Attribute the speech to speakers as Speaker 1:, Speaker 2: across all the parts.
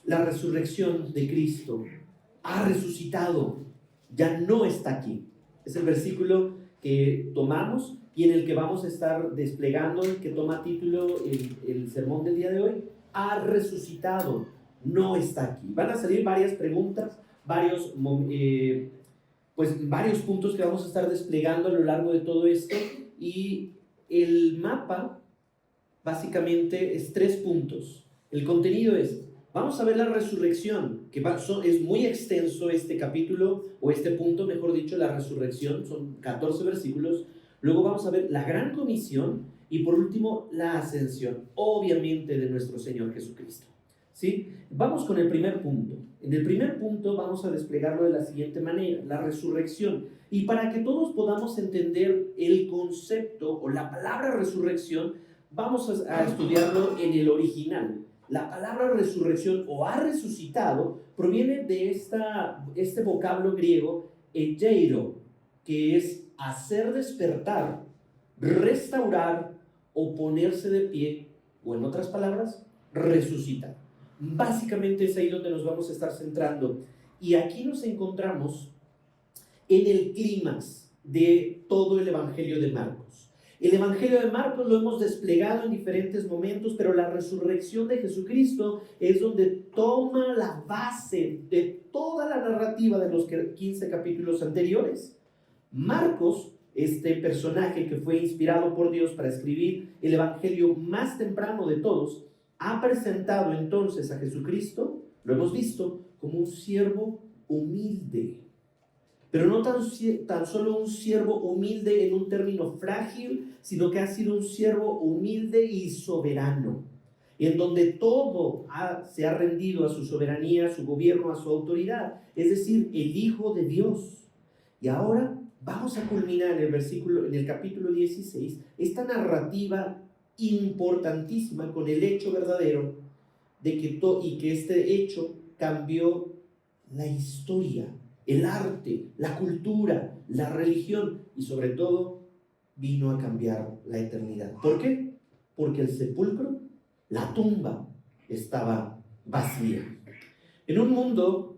Speaker 1: la resurrección de Cristo. Ha resucitado, ya no está aquí. Es el versículo que tomamos y en el que vamos a estar desplegando, el que toma título el sermón del día de hoy. Ha resucitado, no está aquí. Van a salir varias preguntas, varios puntos que vamos a estar desplegando a lo largo de todo esto, y el mapa básicamente es 3 puntos. El contenido es: vamos a ver la resurrección, que es muy extenso este capítulo, o este punto, mejor dicho, la resurrección, son 14 versículos. Luego vamos a ver la gran comisión y por último la ascensión, obviamente de nuestro Señor Jesucristo. ¿Sí? Vamos con el primer punto. En el primer punto vamos a desplegarlo de la siguiente manera: la resurrección. Y para que todos podamos entender el concepto o la palabra resurrección, vamos a estudiarlo en el original. La palabra resurrección o ha resucitado proviene de este vocablo griego egeiro, que es hacer despertar, restaurar o ponerse de pie, o en otras palabras, resucitar. Básicamente es ahí donde nos vamos a estar centrando, y aquí nos encontramos en el clímax de todo el Evangelio de Marcos. El Evangelio de Marcos lo hemos desplegado en diferentes momentos, pero la resurrección de Jesucristo es donde toma la base de toda la narrativa de los 15 capítulos anteriores. Marcos, este personaje que fue inspirado por Dios para escribir el Evangelio más temprano de todos, ha presentado entonces a Jesucristo, lo hemos visto, como un siervo humilde. Pero no tan solo un siervo humilde en un término frágil, sino que ha sido un siervo humilde y soberano, en donde todo se ha rendido a su soberanía, a su gobierno, a su autoridad, es decir, el Hijo de Dios. Y ahora vamos a culminar en el capítulo 16, esta narrativa importantísima con el hecho verdadero de que este hecho cambió la historia, el arte, la cultura, la religión y sobre todo vino a cambiar la eternidad. ¿Por qué? Porque el sepulcro, la tumba, estaba vacía. En un mundo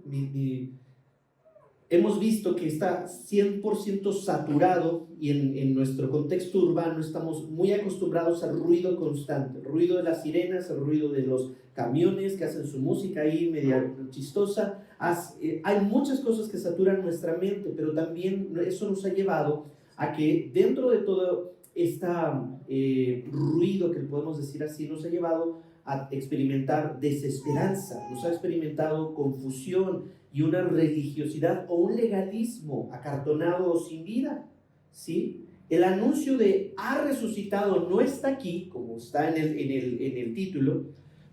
Speaker 1: hemos visto que está 100% saturado, y en nuestro contexto urbano estamos muy acostumbrados al ruido constante, el ruido de las sirenas, el ruido de los camiones que hacen su música ahí media chistosa. Hay muchas cosas que saturan nuestra mente, pero también eso nos ha llevado a que dentro de todo este ruido, que podemos decir así, nos ha llevado a experimentar desesperanza, nos ha experimentado confusión y una religiosidad o un legalismo acartonado o sin vida, ¿sí? El anuncio de ha resucitado no está aquí, como está en el título.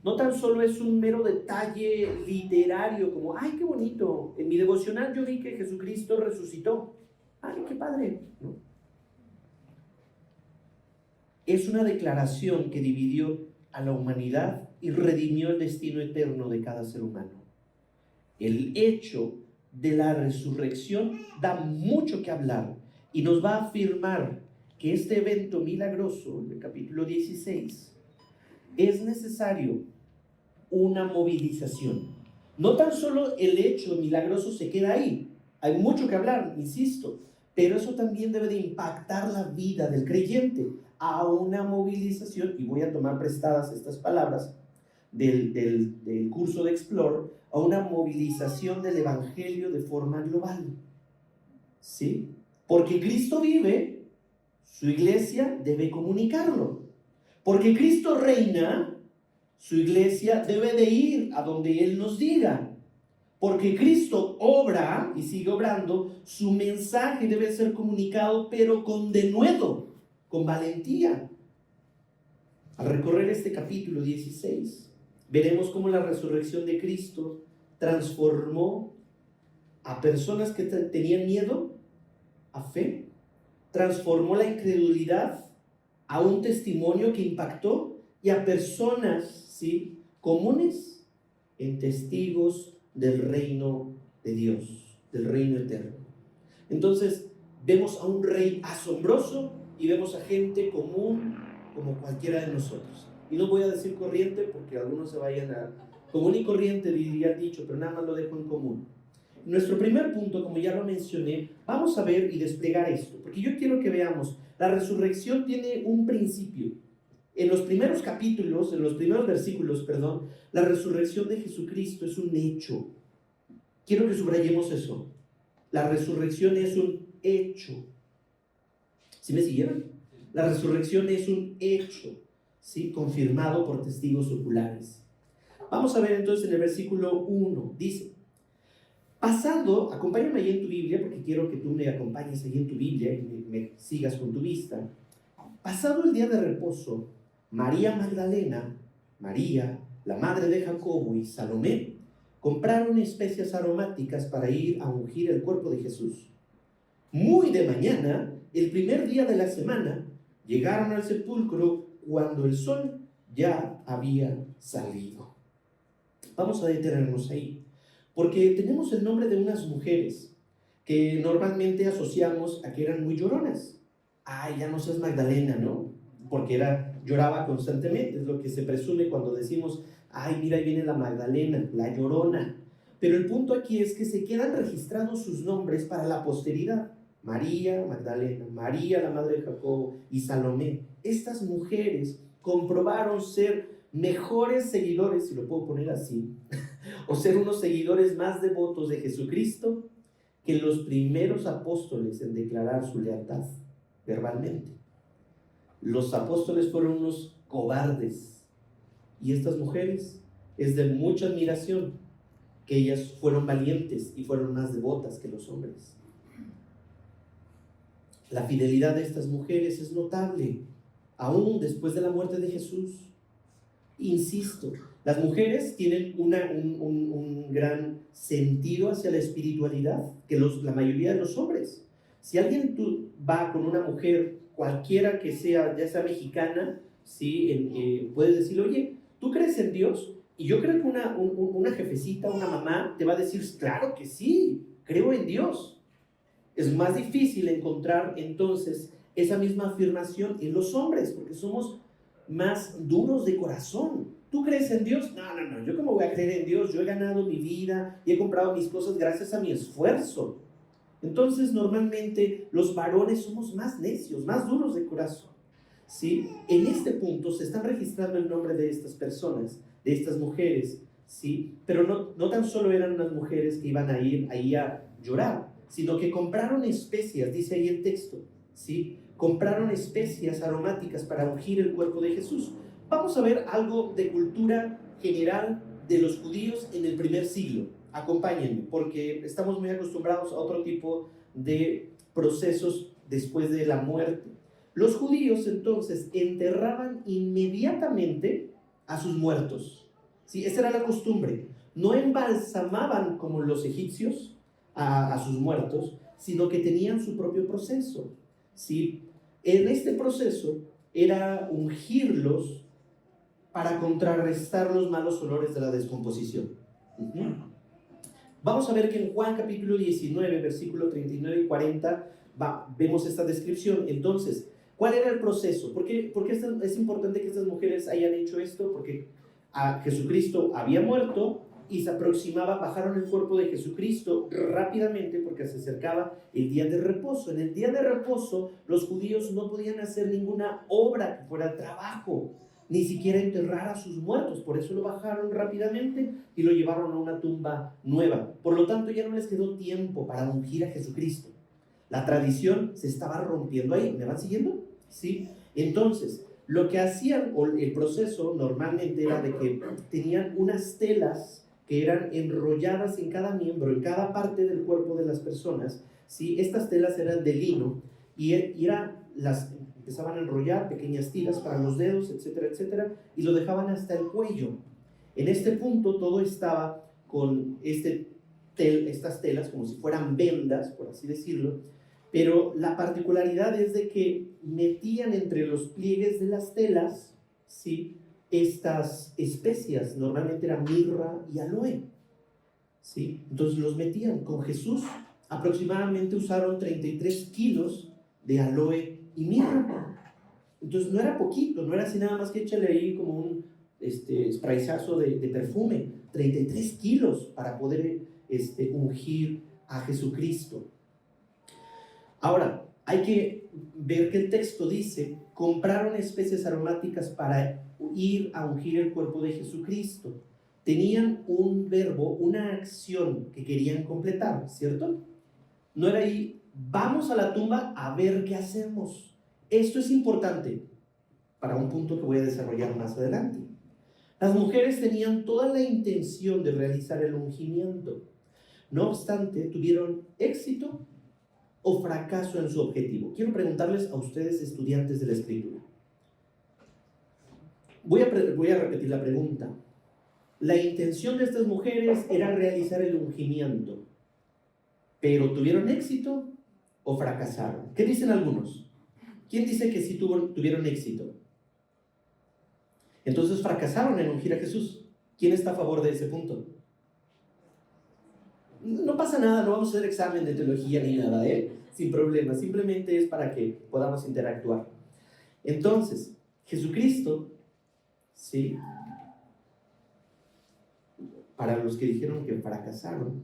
Speaker 1: No tan solo es un mero detalle literario, como ¡ay, qué bonito! En mi devocional yo vi que Jesucristo resucitó. ¡Ay, qué padre! ¿No? Es una declaración que dividió a la humanidad y redimió el destino eterno de cada ser humano. El hecho de la resurrección da mucho que hablar y nos va a afirmar que este evento milagroso, en el capítulo 16, es necesario una movilización. No tan solo el hecho milagroso se queda ahí, hay mucho que hablar, insisto, pero eso también debe de impactar la vida del creyente a una movilización, y voy a tomar prestadas estas palabras del curso de Explore, a una movilización del Evangelio de forma global. ¿Sí? Porque Cristo vive, su iglesia debe comunicarlo. Porque Cristo reina, su iglesia debe de ir a donde Él nos diga. Porque Cristo obra y sigue obrando, su mensaje debe ser comunicado, pero con denuedo, con valentía. Al recorrer este capítulo 16, veremos cómo la resurrección de Cristo transformó a personas que tenían miedo a fe, transformó la incredulidad a un testimonio que impactó, y a personas, ¿sí?, comunes en testigos del reino de Dios, del reino eterno. Entonces vemos a un rey asombroso y vemos a gente común como cualquiera de nosotros. Y no voy a decir corriente porque algunos se vayan común y corriente diría el dicho, pero nada más lo dejo en común. Nuestro primer punto, como ya lo mencioné, vamos a ver y desplegar esto, porque yo quiero que veamos, la resurrección tiene un principio. En los primeros capítulos, en los primeros versículos, perdón, la resurrección de Jesucristo es un hecho. Quiero que subrayemos eso. La resurrección es un hecho. ¿Sí me siguieron? La resurrección es un hecho, ¿sí? Confirmado por testigos oculares. Vamos a ver entonces en el versículo 1, dice, pasando, acompáñame ahí en tu Biblia, porque quiero que tú me acompañes ahí en tu Biblia y me sigas con tu vista. Pasado el día de reposo, María Magdalena, María, la madre de Jacobo y Salomé, compraron especias aromáticas para ir a ungir el cuerpo de Jesús. Muy de mañana, el primer día de la semana, llegaron al sepulcro cuando el sol ya había salido. Vamos a detenernos ahí, porque tenemos el nombre de unas mujeres que normalmente asociamos a que eran muy lloronas. Ay, ya no seas Magdalena, ¿no? Porque lloraba constantemente, es lo que se presume cuando decimos, ay, mira, ahí viene la Magdalena, la llorona. Pero el punto aquí es que se quedan registrados sus nombres para la posteridad. María Magdalena, María la madre de Jacobo y Salomé. Estas mujeres comprobaron ser mejores seguidores, si lo puedo poner así, o ser unos seguidores más devotos de Jesucristo que los primeros apóstoles en declarar su lealtad verbalmente. Los apóstoles fueron unos cobardes y estas mujeres es de mucha admiración que ellas fueron valientes y fueron más devotas que los hombres. La fidelidad de estas mujeres es notable, aún después de la muerte de Jesús. Insisto, las mujeres tienen un gran sentido hacia la espiritualidad que la mayoría de los hombres. Si alguien va con una mujer, cualquiera que sea, ya sea mexicana, ¿sí? Puedes decirle, oye, ¿tú crees en Dios? Y yo creo que una jefecita, una mamá, te va a decir, claro que sí, creo en Dios. Es más difícil encontrar entonces esa misma afirmación en los hombres, porque somos más duros de corazón. ¿Tú crees en Dios? No, yo cómo voy a creer en Dios, yo he ganado mi vida y he comprado mis cosas gracias a mi esfuerzo. Entonces normalmente los varones somos más necios, más duros de corazón, ¿sí? En este punto se están registrando el nombre de estas personas, de estas mujeres, ¿sí? Pero no tan solo eran unas mujeres que iban a ir ahí a llorar, sino que compraron especias, dice ahí el texto, ¿sí? Compraron especias aromáticas para ungir el cuerpo de Jesús. Vamos a ver algo de cultura general de los judíos en el primer siglo. Acompáñenme, porque estamos muy acostumbrados a otro tipo de procesos después de la muerte. Los judíos entonces enterraban inmediatamente a sus muertos, ¿sí? Esa era la costumbre. No embalsamaban como los egipcios a sus muertos, sino que tenían su propio proceso, ¿sí? En este proceso era ungirlos para contrarrestar los malos olores de la descomposición. Vamos a ver que en Juan capítulo 19, versículo 39 y 40, vemos esta descripción. Entonces, ¿cuál era el proceso? ¿Por qué es importante que estas mujeres hayan hecho esto? Porque a Jesucristo había muerto y se aproximaba, bajaron el cuerpo de Jesucristo rápidamente porque se acercaba el día de reposo. En el día de reposo los judíos no podían hacer ninguna obra que fuera trabajo, ni siquiera enterrar a sus muertos. Por eso lo bajaron rápidamente y lo llevaron a una tumba nueva. Por lo tanto ya no les quedó tiempo para ungir a Jesucristo. La tradición se estaba rompiendo ahí. ¿Me van siguiendo? ¿Sí? Entonces lo que hacían, o el proceso normalmente era de que tenían unas telas que eran enrolladas en cada miembro, en cada parte del cuerpo de las personas, ¿sí? Estas telas eran de lino y empezaban a enrollar pequeñas tiras para los dedos, etcétera, etcétera, y lo dejaban hasta el cuello. En este punto todo estaba con estas telas como si fueran vendas, por así decirlo, pero la particularidad es de que metían entre los pliegues de las telas, ¿sí?, estas especias, normalmente era mirra y aloe, ¿sí? Entonces los metían. Con Jesús aproximadamente usaron 33 kilos de aloe y mirra. Entonces no era poquito, no era así nada más que échale ahí como sprayzazo de perfume, 33 kilos para poder ungir a Jesucristo. Ahora, hay que ver que el texto dice, compraron especies aromáticas para ir a ungir el cuerpo de Jesucristo. Tenían un verbo, una acción que querían completar, ¿cierto? No era ahí, vamos a la tumba a ver qué hacemos. Esto es importante para un punto que voy a desarrollar más adelante. Las mujeres tenían toda la intención de realizar el ungimiento. No obstante, tuvieron éxito o fracaso en su objetivo. Quiero preguntarles a ustedes, estudiantes de la Escritura. Voy a repetir la pregunta. La intención de estas mujeres era realizar el ungimiento, pero ¿tuvieron éxito o fracasaron? ¿Qué dicen algunos? ¿Quién dice que sí tuvieron éxito? Entonces fracasaron en ungir a Jesús. ¿Quién está a favor de ese punto? No pasa nada, no vamos a hacer examen de teología ni nada, sin problema, simplemente es para que podamos interactuar. Entonces, Jesucristo, ¿sí? Para los que dijeron que fracasaron,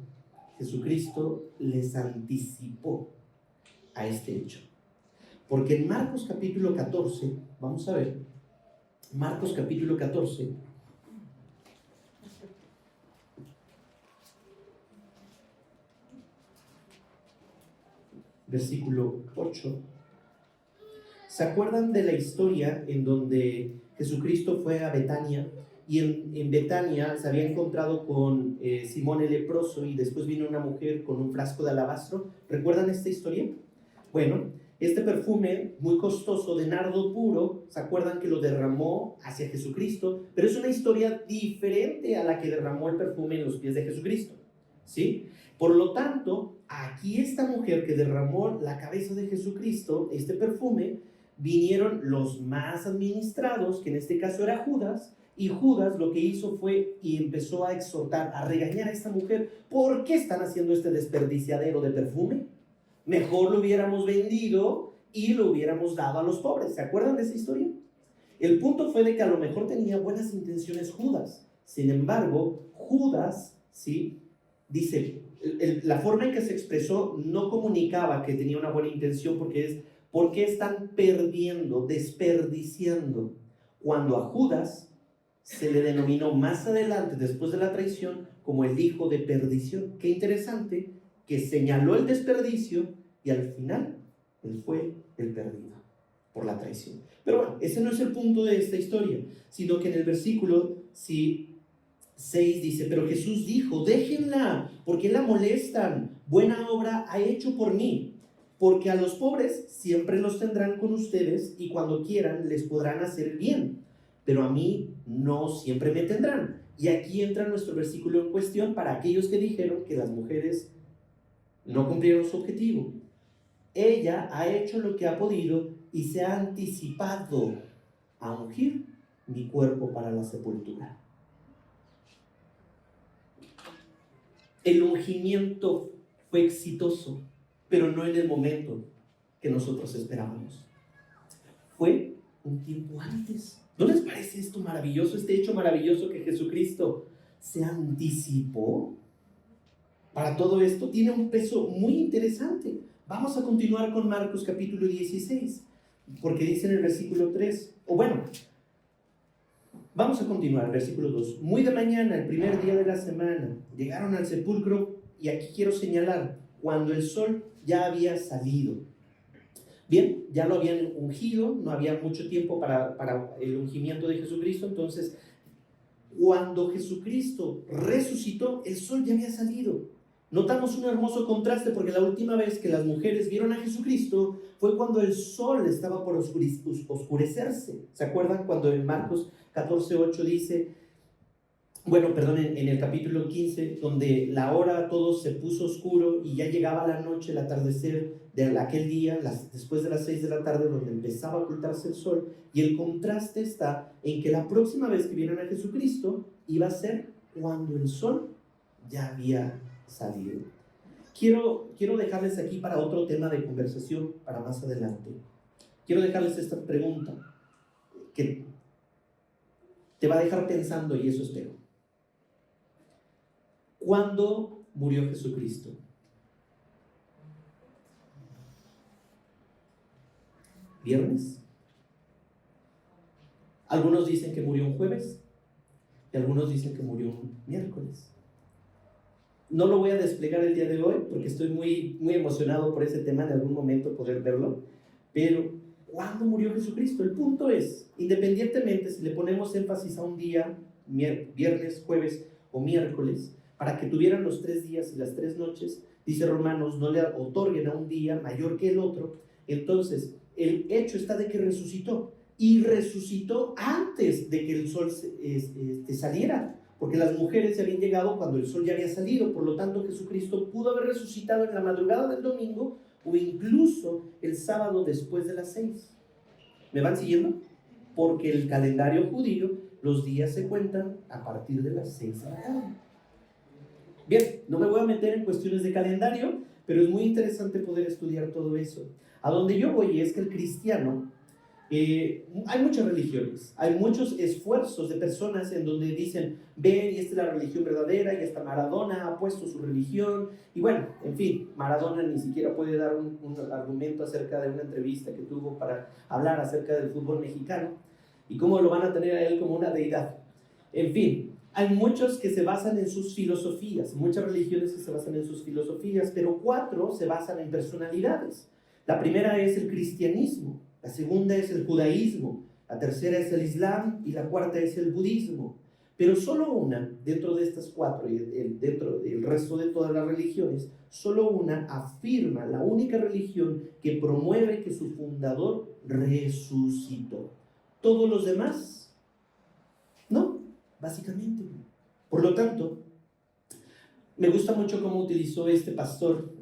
Speaker 1: Jesucristo les anticipó a este hecho. Porque en Marcos capítulo 14, vamos a ver, Marcos capítulo 14, versículo 8. ¿Se acuerdan de la historia en donde Jesucristo fue a Betania? Y en Betania se había encontrado con Simón el leproso y después vino una mujer con un frasco de alabastro. ¿Recuerdan esta historia? Bueno, este perfume muy costoso de nardo puro, ¿se acuerdan que lo derramó hacia Jesucristo? Pero es una historia diferente a la que derramó el perfume en los pies de Jesucristo, ¿sí? Por lo tanto, aquí esta mujer que derramó la cabeza de Jesucristo, este perfume, vinieron los más administrados, que en este caso era Judas, y Judas lo que hizo fue y empezó a exhortar, a regañar a esta mujer. ¿Por qué están haciendo este desperdiciadero de perfume? Mejor lo hubiéramos vendido y lo hubiéramos dado a los pobres. ¿Se acuerdan de esa historia? El punto fue de que a lo mejor tenía buenas intenciones Judas. Sin embargo, Judas, ¿sí? Dice, la forma en que se expresó no comunicaba que tenía una buena intención, porque es, ¿por qué están perdiendo, desperdiciando? Cuando a Judas se le denominó más adelante, después de la traición, como el hijo de perdición. Qué interesante que señaló el desperdicio y al final él fue el perdido por la traición. Pero bueno, ese no es el punto de esta historia, sino que en el versículo 6 dice, pero Jesús dijo, déjenla, porque la molestan, buena obra ha hecho por mí, porque a los pobres siempre los tendrán con ustedes y cuando quieran les podrán hacer bien, pero a mí no siempre me tendrán. Y aquí entra nuestro versículo en cuestión para aquellos que dijeron que las mujeres no cumplieron su objetivo. Ella ha hecho lo que ha podido y se ha anticipado a ungir mi cuerpo para la sepultura. El ungimiento fue exitoso, pero no en el momento que nosotros esperábamos. Fue un tiempo antes. ¿No les parece esto maravilloso, este hecho maravilloso que Jesucristo se anticipó? Para todo esto tiene un peso muy interesante. Vamos a continuar con Marcos capítulo 16, porque dice en el versículo 3, o bueno, vamos a continuar, versículo 2. Muy de mañana, el primer día de la semana, llegaron al sepulcro, y aquí quiero señalar, cuando el sol ya había salido. Bien, ya lo habían ungido, no había mucho tiempo para el ungimiento de Jesucristo, entonces, cuando Jesucristo resucitó, el sol ya había salido. Notamos un hermoso contraste porque la última vez que las mujeres vieron a Jesucristo fue cuando el sol estaba por oscurecerse. ¿Se acuerdan cuando en Marcos 14:8 dice, bueno, perdón, en el capítulo 15, donde la hora todo se puso oscuro y ya llegaba la noche, el atardecer de aquel día, después de las 6 de la tarde, donde empezaba a ocultarse el sol, y el contraste está en que la próxima vez que vieran a Jesucristo iba a ser cuando el sol ya había salido. Quiero dejarles aquí para otro tema de conversación para más adelante. Quiero dejarles esta pregunta, que te va a dejar pensando, y eso espero. ¿Cuándo murió Jesucristo? ¿Viernes? Algunos dicen que murió un jueves y algunos dicen que murió un miércoles. No lo voy a desplegar el día de hoy porque estoy muy emocionado por ese tema, en algún momento poder verlo, pero ¿cuándo murió Jesucristo? El punto es, independientemente si le ponemos énfasis a un día, viernes, jueves o miércoles, para que tuvieran los 3 días y las 3 noches, dice Romanos, no le otorguen a un día mayor que el otro. Entonces, el hecho está de que resucitó, y resucitó antes de que el sol saliera, porque las mujeres ya habían llegado cuando el sol ya había salido. Por lo tanto, Jesucristo pudo haber resucitado en la madrugada del domingo o incluso el sábado después de las 6. ¿Me van siguiendo? Porque el calendario judío, los días se cuentan a partir de las 6 de la tarde. Bien, no me voy a meter en cuestiones de calendario, pero es muy interesante poder estudiar todo eso. A donde yo voy es que el cristiano, hay muchas religiones, hay muchos esfuerzos de personas en donde dicen, ven, y esta es la religión verdadera, y hasta Maradona ha puesto su religión, y bueno, en fin, Maradona ni siquiera puede dar un argumento acerca de una entrevista que tuvo para hablar acerca del fútbol mexicano, y cómo lo van a tener a él como una deidad. En fin, hay muchos que se basan en sus filosofías, muchas religiones que se basan en sus filosofías, pero 4 se basan en personalidades. La primera es el cristianismo, la segunda es el judaísmo, la tercera es el islam y la cuarta es el budismo. Pero solo una, dentro de estas 4 y dentro del resto de todas las religiones, solo una afirma, la única religión que promueve que su fundador resucitó. Todos los demás, no, básicamente. Por lo tanto, me gusta mucho cómo utilizó este pastor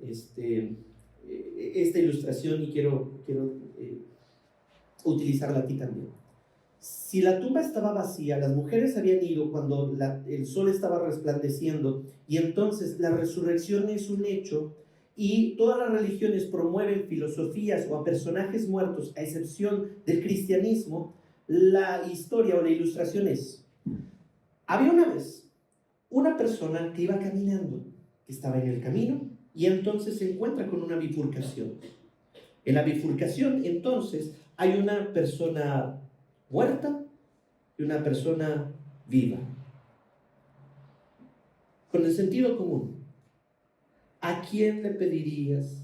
Speaker 1: esta ilustración, y quiero utilizarla aquí también. Si la tumba estaba vacía, las mujeres habían ido cuando el sol estaba resplandeciendo, y entonces la resurrección es un hecho, y todas las religiones promueven filosofías o a personajes muertos, a excepción del cristianismo. La historia o la ilustración es, había una vez una persona que iba caminando, que estaba en el camino, y entonces se encuentra con una bifurcación. En la bifurcación, entonces, hay una persona muerta y una persona viva. Con el sentido común, ¿a quién le pedirías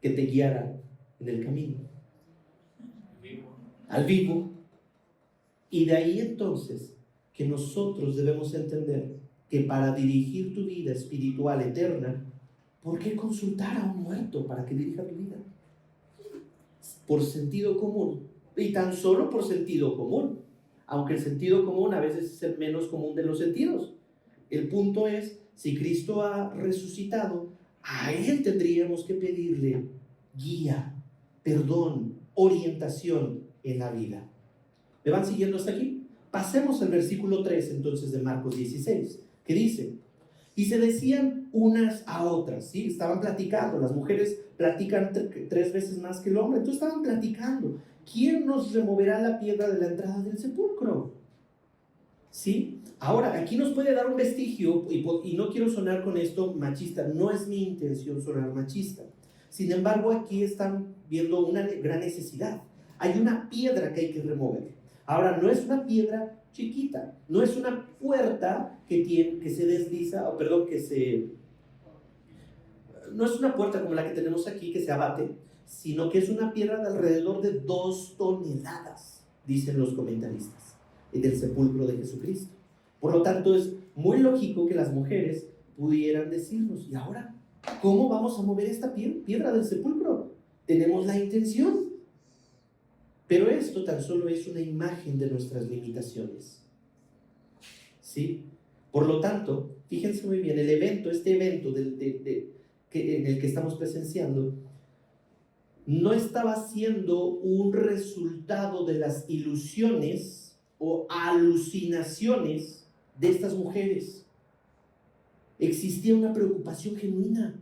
Speaker 1: que te guiara en el camino? Al vivo. Y de ahí entonces que nosotros debemos entender que para dirigir tu vida espiritual eterna, ¿por qué consultar a un muerto para que dirija tu vida? Por sentido común, y tan solo por sentido común, aunque el sentido común a veces es el menos común de los sentidos. El punto es, si Cristo ha resucitado, a Él tendríamos que pedirle guía, perdón, orientación en la vida. ¿Me van siguiendo hasta aquí? Pasemos al versículo 3 entonces de Marcos 16, que dice, y se decían unas a otras, ¿sí? Estaban platicando, las mujeres platican 3 veces más que el hombre, entonces estaban platicando, ¿quién nos removerá la piedra de la entrada del sepulcro? ¿Sí? Ahora, aquí nos puede dar un vestigio, y no quiero sonar con esto machista, no es mi intención sonar machista. Sin embargo, aquí están viendo una gran necesidad. Hay una piedra que hay que remover. Ahora, no es una piedra chiquita, no es una puerta que se desliza, no es una puerta como la que tenemos aquí que se abate, sino que es una piedra de alrededor de 2 toneladas, dicen los comentaristas, del sepulcro de Jesucristo. Por lo tanto, es muy lógico que las mujeres pudieran decirnos, ¿y ahora cómo vamos a mover esta piedra del sepulcro? Tenemos la intención, pero esto tan solo es una imagen de nuestras limitaciones, ¿sí? Por lo tanto, fíjense muy bien, este evento en el que estamos presenciando, no estaba siendo un resultado de las ilusiones o alucinaciones de estas mujeres. Existía una preocupación genuina.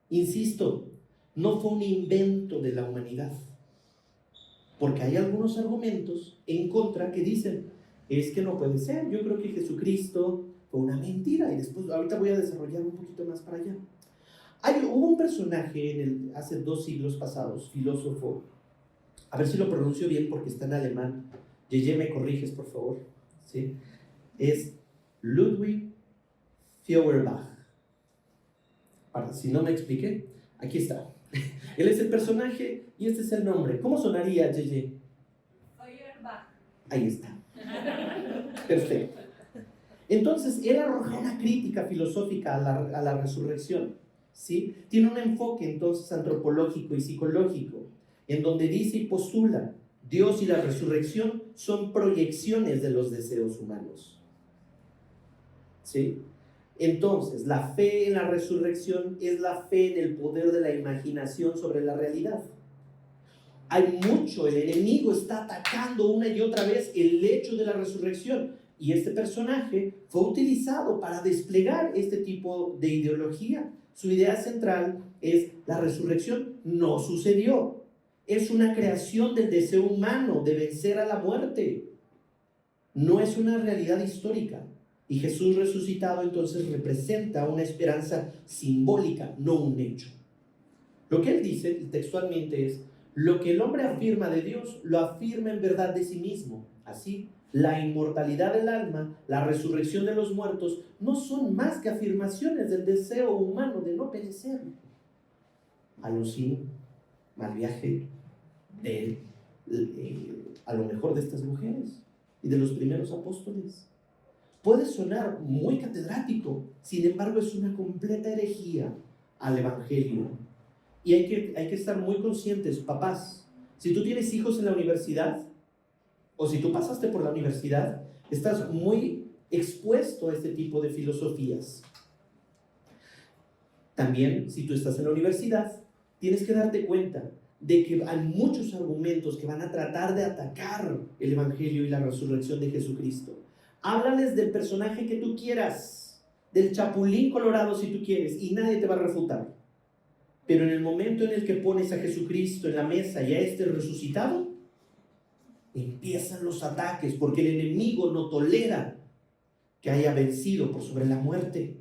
Speaker 1: Insisto, no fue un invento de la humanidad. Porque hay algunos argumentos en contra que dicen, es que no puede ser. Yo creo que Jesucristo fue una mentira, y después, ahorita voy a desarrollar un poquito más para allá. Hubo un personaje hace 2 siglos pasados, filósofo, a ver si lo pronuncio bien porque está en alemán. Yeye, me corriges, por favor. ¿Sí? Es Ludwig Feuerbach. Si no me expliqué, aquí está. Él es el personaje y este es el nombre. ¿Cómo sonaría, Yeye?
Speaker 2: Feuerbach.
Speaker 1: Ahí está. Perfecto. Entonces, él arroja una crítica filosófica a la resurrección, ¿sí? Tiene un enfoque entonces antropológico y psicológico, en donde dice y postula: Dios y la resurrección son proyecciones de los deseos humanos, ¿sí? Entonces, la fe en la resurrección es la fe en el poder de la imaginación sobre la realidad. El enemigo está atacando una y otra vez el hecho de la resurrección, y este personaje fue utilizado para desplegar este tipo de ideología. Su idea central es: la resurrección no sucedió, es una creación del deseo humano de vencer a la muerte, no es una realidad histórica. Y Jesús resucitado entonces representa una esperanza simbólica, no un hecho. Lo que él dice textualmente es: lo que el hombre afirma de Dios, lo afirma en verdad de sí mismo. Así, la inmortalidad del alma, la resurrección de los muertos, no son más que afirmaciones del deseo humano de no perecer. Alucín, mal viaje a lo mejor de estas mujeres y de los primeros apóstoles. Puede sonar muy catedrático, sin embargo es una completa herejía al evangelio. Y hay que estar muy conscientes, papás. Si tú tienes hijos en la universidad, o si tú pasaste por la universidad, estás muy expuesto a este tipo de filosofías. También, si tú estás en la universidad, tienes que darte cuenta de que hay muchos argumentos que van a tratar de atacar el evangelio y la resurrección de Jesucristo. Háblales del personaje que tú quieras, del Chapulín Colorado si tú quieres, y nadie te va a refutar. Pero en el momento en el que pones a Jesucristo en la mesa y a este resucitado, empiezan los ataques, porque el enemigo no tolera que haya vencido por sobre la muerte.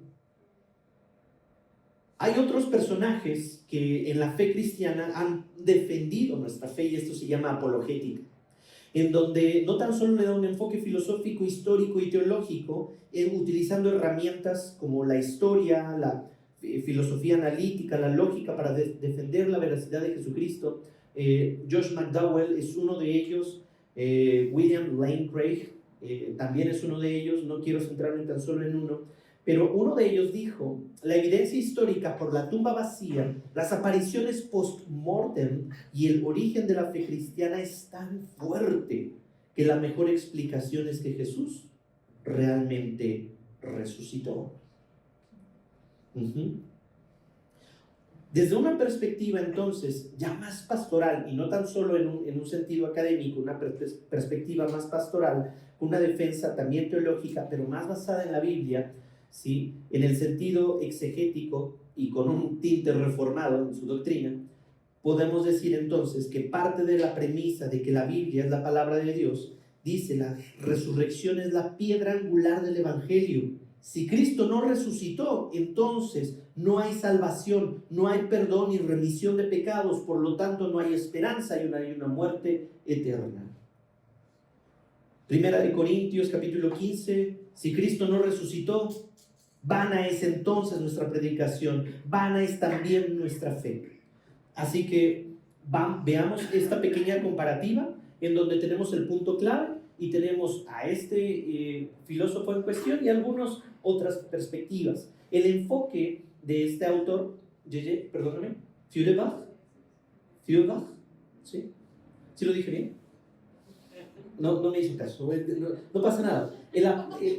Speaker 1: Hay otros personajes que en la fe cristiana han defendido nuestra fe, y esto se llama apologética, en donde no tan solo le da un enfoque filosófico, histórico y teológico, utilizando herramientas como la historia, la filosofía analítica, la lógica para defender la veracidad de Jesucristo. Josh McDowell es uno de ellos. William Lane Craig también es uno de ellos. No quiero centrarme tan solo en uno, pero uno de ellos dijo: la evidencia histórica por la tumba vacía, las apariciones post-mortem y el origen de la fe cristiana es tan fuerte que la mejor explicación es que Jesús realmente resucitó. Desde una perspectiva entonces ya más pastoral, y no tan solo en un sentido académico, una perspectiva más pastoral, una defensa también teológica, pero más basada en la Biblia, ¿sí? En el sentido exegético y con un tinte reformado en su doctrina, podemos decir entonces que parte de la premisa de que la Biblia es la palabra de Dios, dice: la resurrección es la piedra angular del evangelio. Si Cristo no resucitó, entonces no hay salvación, no hay perdón y remisión de pecados, por lo tanto no hay esperanza y hay una muerte eterna. Primera de Corintios capítulo 15: si Cristo no resucitó, vana es entonces nuestra predicación, vana es también nuestra fe. Así que veamos esta pequeña comparativa en donde tenemos el punto clave y tenemos a este filósofo en cuestión y algunas otras perspectivas. El enfoque de este autor, perdóname, Feuerbach, ¿sí? ¿Sí lo dije bien? No me hizo caso, no pasa nada.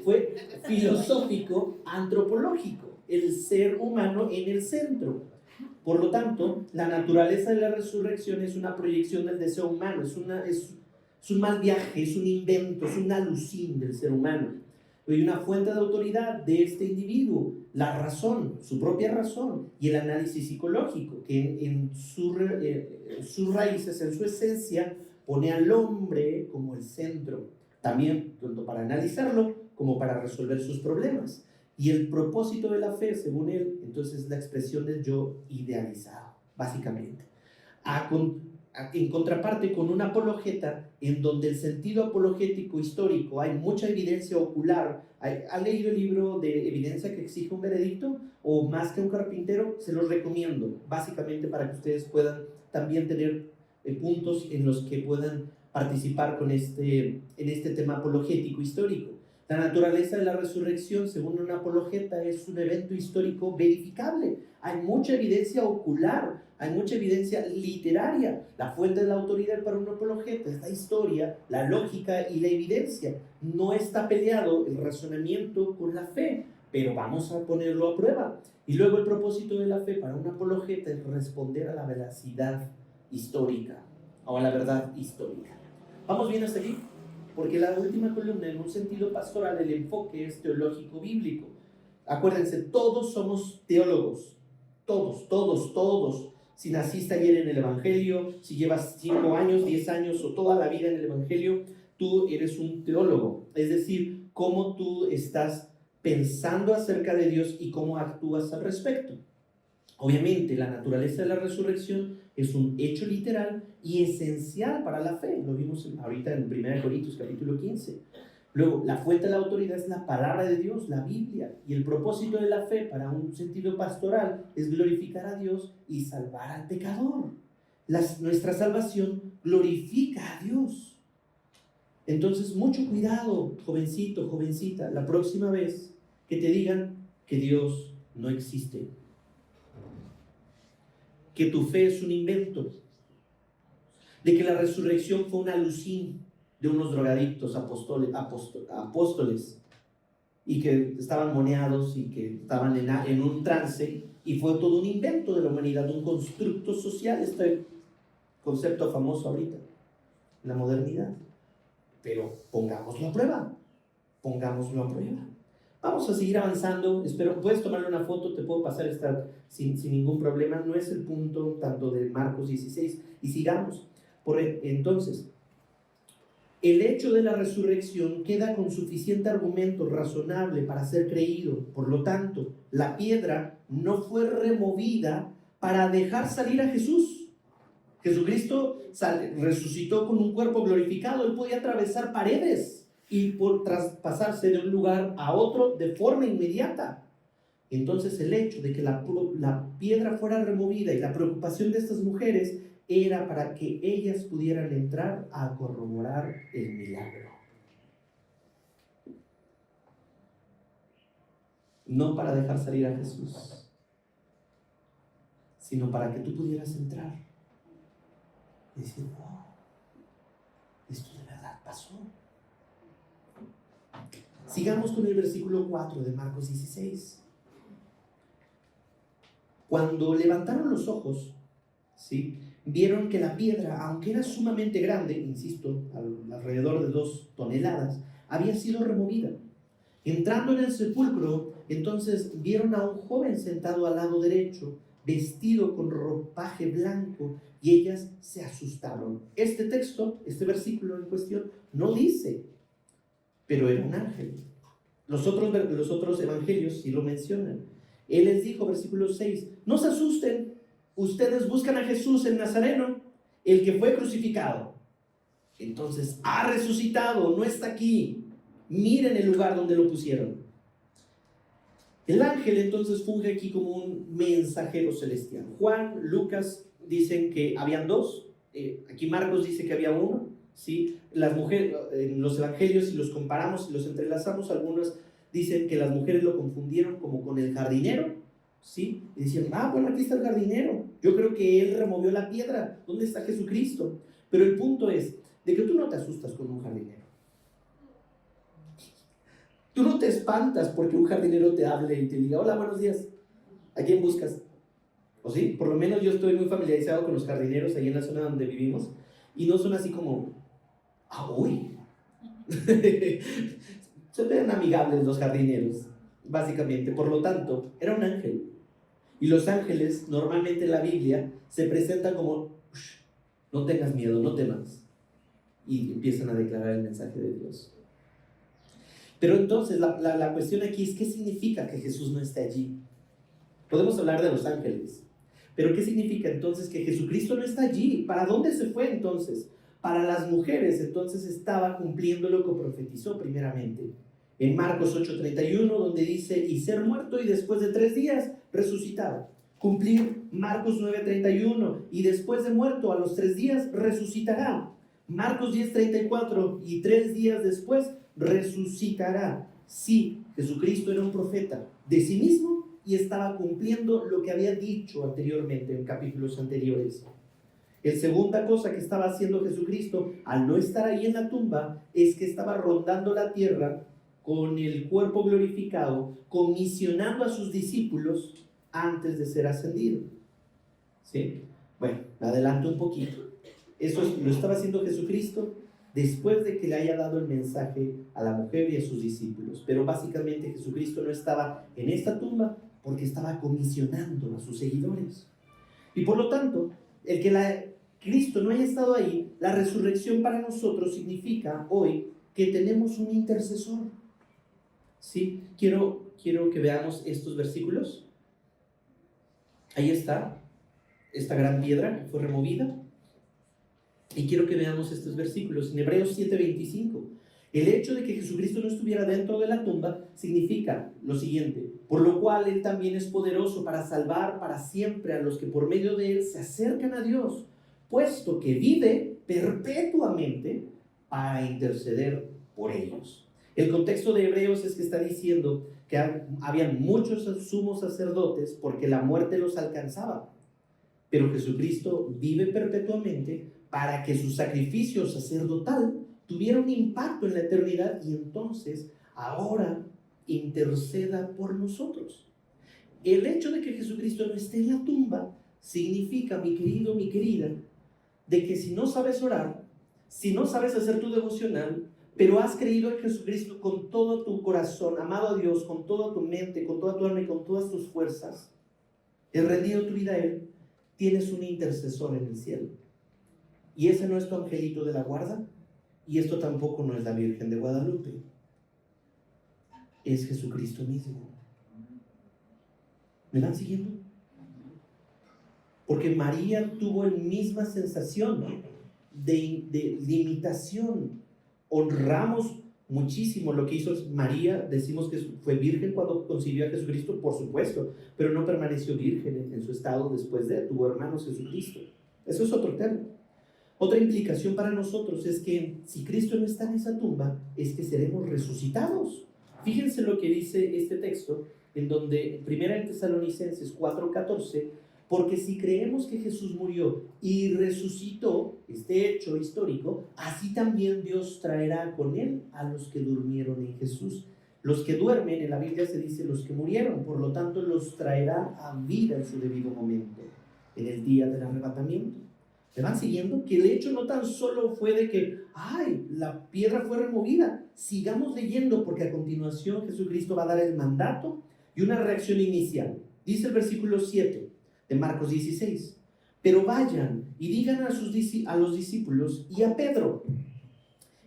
Speaker 1: Fue filosófico antropológico, el ser humano en el centro. Por lo tanto, la naturaleza de la resurrección es una proyección del deseo humano, es un mal viaje, es un invento, es una alucin del ser humano. Hay una fuente de autoridad de este individuo, la razón, su propia razón, y el análisis psicológico, que en sus raíces, en su esencia, pone al hombre como el centro. también tanto para analizarlo como para resolver sus problemas. Y el propósito de la fe, según él, entonces es la expresión del yo idealizado, básicamente. En contraparte con una apologeta en donde el sentido apologético histórico hay mucha evidencia ocular. ¿Ha leído el libro de Evidencia que exige un veredicto? O Más que un carpintero, se los recomiendo, básicamente para que ustedes puedan también tener puntos en los que puedan participar en este tema apologético histórico. La naturaleza de la resurrección, según una apologeta, es un evento histórico verificable. Hay mucha evidencia ocular, hay mucha evidencia literaria. La fuente de la autoridad para un apologeta es la historia, la lógica y la evidencia. No está peleado el razonamiento con la fe, pero vamos a ponerlo a prueba. Y luego el propósito de la fe para un apologeta es responder a la veracidad histórica o a la verdad histórica. ¿Vamos bien hasta aquí? Porque la última columna, en un sentido pastoral, el enfoque es teológico bíblico. Acuérdense, todos somos teólogos. Todos. Si naciste ayer en el Evangelio, si llevas 5 años, 10 años o toda la vida en el Evangelio, tú eres un teólogo. Es decir, cómo tú estás pensando acerca de Dios y cómo actúas al respecto. Obviamente, la naturaleza de la resurrección es un hecho literal y esencial para la fe. Lo vimos ahorita en 1 Corintios capítulo 15. Luego, la fuente de la autoridad es la palabra de Dios, la Biblia. Y el propósito de la fe para un sentido pastoral es glorificar a Dios y salvar al pecador. Nuestra salvación glorifica a Dios. Entonces, mucho cuidado, jovencito, jovencita, la próxima vez que te digan que Dios no existe, que tu fe es un invento, de que la resurrección fue una alucín de unos drogadictos apóstoles y que estaban moneados y que estaban en un trance y fue todo un invento de la humanidad, un constructo social, este concepto famoso ahorita, la modernidad. Pero pongámoslo a prueba. Vamos a seguir avanzando. Espero, puedes tomarle una foto, te puedo pasar esta sin ningún problema. No es el punto tanto de Marcos 16. Y sigamos. Entonces, el hecho de la resurrección queda con suficiente argumento razonable para ser creído. Por lo tanto, la piedra no fue removida para dejar salir a Jesús. Jesucristo resucitó con un cuerpo glorificado. Él podía atravesar paredes y traspasarse de un lugar a otro de forma inmediata. Entonces el hecho de que la piedra fuera removida y la preocupación de estas mujeres era para que ellas pudieran entrar a corroborar el milagro. No para dejar salir a Jesús, sino para que tú pudieras entrar y decir, wow, esto de verdad pasó. Sigamos con el versículo 4 de Marcos 16. Cuando levantaron los ojos, ¿sí?, vieron que la piedra, aunque era sumamente grande, insisto, alrededor de 2 toneladas, había sido removida. Entrando en el sepulcro, entonces vieron a un joven sentado al lado derecho, vestido con ropaje blanco, y ellas se asustaron. Este texto, este versículo en cuestión, no dice, pero era un ángel. Los otros evangelios sí lo mencionan. Él les dijo, versículo 6, no se asusten, ustedes buscan a Jesús el Nazareno, el que fue crucificado. Entonces, ha resucitado, no está aquí. Miren el lugar donde lo pusieron. El ángel entonces funge aquí como un mensajero celestial. Juan, Lucas dicen que habían 2. Aquí Marcos dice que había 1. ¿Sí? Las mujeres, en los evangelios, si los comparamos y los entrelazamos, algunos dicen que las mujeres lo confundieron como con el jardinero, ¿sí? Y decían, bueno, aquí está el jardinero, yo creo que él removió la piedra, ¿dónde está Jesucristo? Pero el punto es de que tú no te asustas con un jardinero, tú no te espantas porque un jardinero te hable y te diga, hola, buenos días, ¿a quién buscas? ¿O sí? Por lo menos yo estoy muy familiarizado con los jardineros ahí en la zona donde vivimos, y no son así como, uy. Se ven amigables los jardineros, básicamente. Por lo tanto, era un ángel. Y los ángeles, normalmente en la Biblia, se presentan como, no tengas miedo, no temas. y empiezan a declarar el mensaje de Dios. Pero entonces la cuestión aquí es, ¿qué significa que Jesús no esté allí? Podemos hablar de los ángeles, pero ¿qué significa entonces que Jesucristo no está allí? ¿Para dónde se fue entonces? Para las mujeres, entonces estaba cumpliendo lo que profetizó primeramente. En Marcos 8:31, donde dice, y ser muerto y después de 3 días resucitado. Cumplir Marcos 9:31, y después de muerto a los 3 días resucitará. Marcos 10:34, y 3 días después resucitará. Sí, Jesucristo era un profeta de sí mismo y estaba cumpliendo lo que había dicho anteriormente en capítulos anteriores. La segunda cosa que estaba haciendo Jesucristo al no estar ahí en la tumba es que estaba rondando la tierra con el cuerpo glorificado, comisionando a sus discípulos antes de ser ascendido. ¿Sí? Bueno, me adelanto un poquito. Eso lo estaba haciendo Jesucristo después de que le haya dado el mensaje a la mujer y a sus discípulos. Pero básicamente Jesucristo no estaba en esta tumba porque estaba comisionando a sus seguidores. Y por lo tanto, el que Cristo no haya estado ahí, la resurrección para nosotros significa hoy que tenemos un intercesor. ¿Sí? Quiero que veamos estos versículos. Ahí está, esta gran piedra que fue removida. Y quiero que veamos estos versículos. En Hebreos 7:25, el hecho de que Jesucristo no estuviera dentro de la tumba significa lo siguiente: por lo cual Él también es poderoso para salvar para siempre a los que por medio de Él se acercan a Dios, puesto que vive perpetuamente para interceder por ellos. El contexto de Hebreos es que está diciendo que habían muchos sumos sacerdotes porque la muerte los alcanzaba, pero Jesucristo vive perpetuamente para que su sacrificio sacerdotal tuviera un impacto en la eternidad y entonces ahora interceda por nosotros. El hecho de que Jesucristo no esté en la tumba significa, mi querido, mi querida, de que si no sabes orar, si no sabes hacer tu devocional, pero has creído en Jesucristo con todo tu corazón, amado a Dios, con toda tu mente, con toda tu alma y con todas tus fuerzas, has rendido tu vida a Él, tienes un intercesor en el cielo. Y ese no es tu angelito de la guarda, y esto tampoco no es la Virgen de Guadalupe, es Jesucristo mismo. ¿Me van siguiendo? Porque María tuvo la misma sensación de limitación. Honramos muchísimo lo que hizo María. Decimos que fue virgen cuando concibió a Jesucristo, por supuesto, pero no permaneció virgen en su estado después de, tuvo hermanos Jesucristo. Eso es otro tema. Otra implicación para nosotros es que si Cristo no está en esa tumba, es que seremos resucitados. Fíjense lo que dice este texto, en donde 1 Tesalonicenses 4:14, porque si creemos que Jesús murió y resucitó, este hecho histórico, así también Dios traerá con Él a los que durmieron en Jesús. Los que duermen, en la Biblia se dice los que murieron, por lo tanto los traerá a vida en su debido momento, en el día del arrebatamiento. ¿Me van siguiendo? Que el hecho no tan solo fue de que, la piedra fue removida. Sigamos leyendo, porque a continuación Jesucristo va a dar el mandato y una reacción inicial. Dice el versículo 7 de Marcos 16. Pero vayan y digan a los discípulos y a Pedro: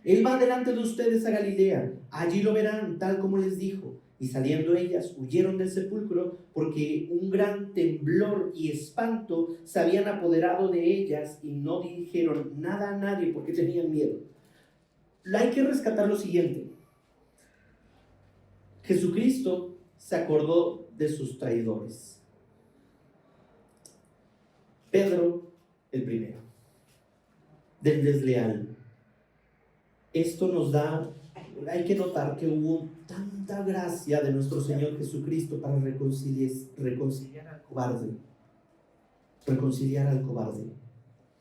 Speaker 1: Él va delante de ustedes a Galilea, allí lo verán tal como les dijo. Y saliendo ellas, huyeron del sepulcro, porque un gran temblor y espanto se habían apoderado de ellas, y no dijeron nada a nadie porque tenían miedo. Hay que rescatar lo siguiente: Jesucristo se acordó de sus traidores. Pedro, el primero, del desleal. Esto nos da, hay que notar que hubo tanta gracia de nuestro Señor Jesucristo para reconciliar al cobarde. Reconciliar al cobarde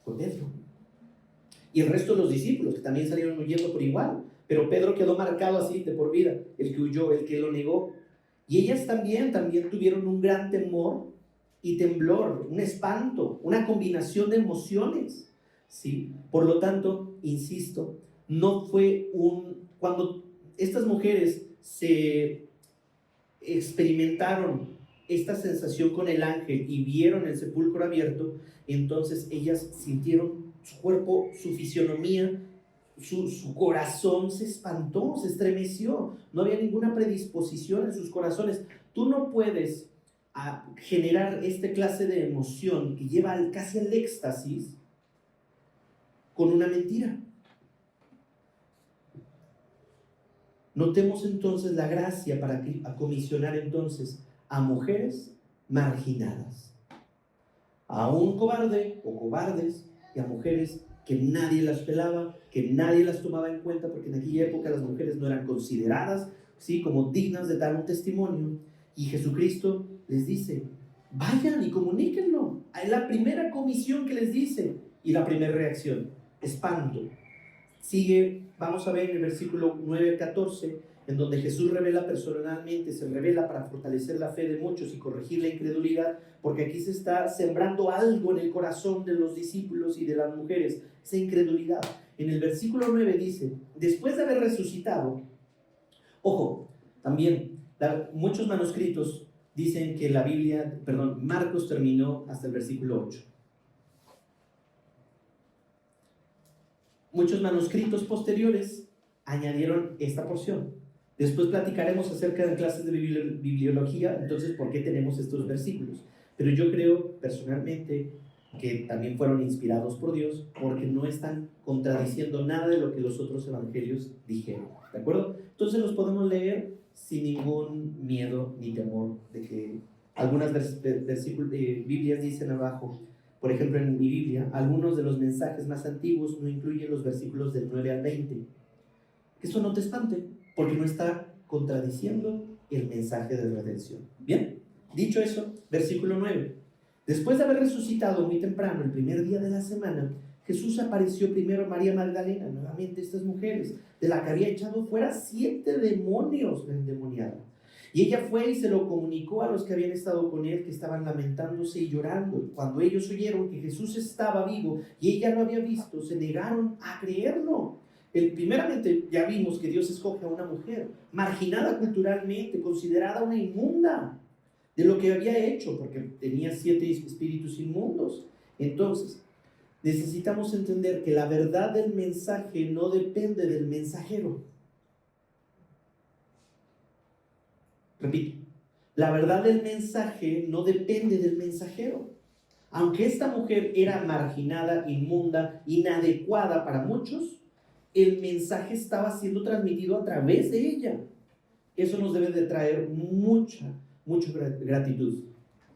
Speaker 1: con Pedro. Y el resto de los discípulos, que también salieron huyendo por igual. Pero Pedro quedó marcado así de por vida, el que huyó, el que lo negó. Y ellas también tuvieron un gran temor y temblor, un espanto, una combinación de emociones, ¿sí? Por lo tanto, insisto, no fue cuando estas mujeres se experimentaron esta sensación con el ángel y vieron el sepulcro abierto, entonces ellas sintieron su cuerpo, su fisionomía, su corazón se espantó, se estremeció, no había ninguna predisposición en sus corazones. Tú no puedes generar esta clase de emoción que lleva casi al éxtasis con una mentira. Notemos entonces la gracia para comisionar entonces a mujeres marginadas, a un cobarde o cobardes y a mujeres que nadie las pelaba, que nadie las tomaba en cuenta, porque en aquella época las mujeres no eran consideradas, ¿sí?, como dignas de dar un testimonio. Y Jesucristo les dice, vayan y comuníquenlo. Es la primera comisión que les dice, y la primera reacción, espanto. Sigue, vamos a ver en el versículo 9 al 14, en donde Jesús revela personalmente, se revela para fortalecer la fe de muchos y corregir la incredulidad, porque aquí se está sembrando algo en el corazón de los discípulos y de las mujeres, esa incredulidad. En el versículo 9 dice, después de haber resucitado, ojo, también muchos manuscritos dicen que Marcos terminó hasta el versículo 8. Muchos manuscritos posteriores añadieron esta porción. Después platicaremos acerca de clases de bibliología, entonces por qué tenemos estos versículos. Pero yo creo personalmente que también fueron inspirados por Dios, porque no están contradiciendo nada de lo que los otros evangelios dijeron, ¿de acuerdo? Entonces los podemos leer sin ningún miedo ni temor de que algunas Biblias dicen abajo. Por ejemplo, en mi Biblia, algunos de los mensajes más antiguos no incluyen los versículos del 9 al 20. Que eso no te espante, porque no está contradiciendo el mensaje de redención. Bien, dicho eso, versículo 9. Después de haber resucitado muy temprano, el primer día de la semana, Jesús apareció primero a María Magdalena, nuevamente estas mujeres, de la que había echado fuera 7 demonios la endemoniada. Y ella fue y se lo comunicó a los que habían estado con él, que estaban lamentándose y llorando. Cuando ellos oyeron que Jesús estaba vivo y ella lo había visto, se negaron a creerlo. Primeramente ya vimos que Dios escoge a una mujer marginada culturalmente, considerada una inmunda de lo que había hecho, porque tenía 7 espíritus inmundos. Entonces, necesitamos entender que la verdad del mensaje no depende del mensajero. Repito, la verdad del mensaje no depende del mensajero. Aunque esta mujer era marginada, inmunda, inadecuada para muchos, el mensaje estaba siendo transmitido a través de ella. Eso nos debe de traer mucha gratitud.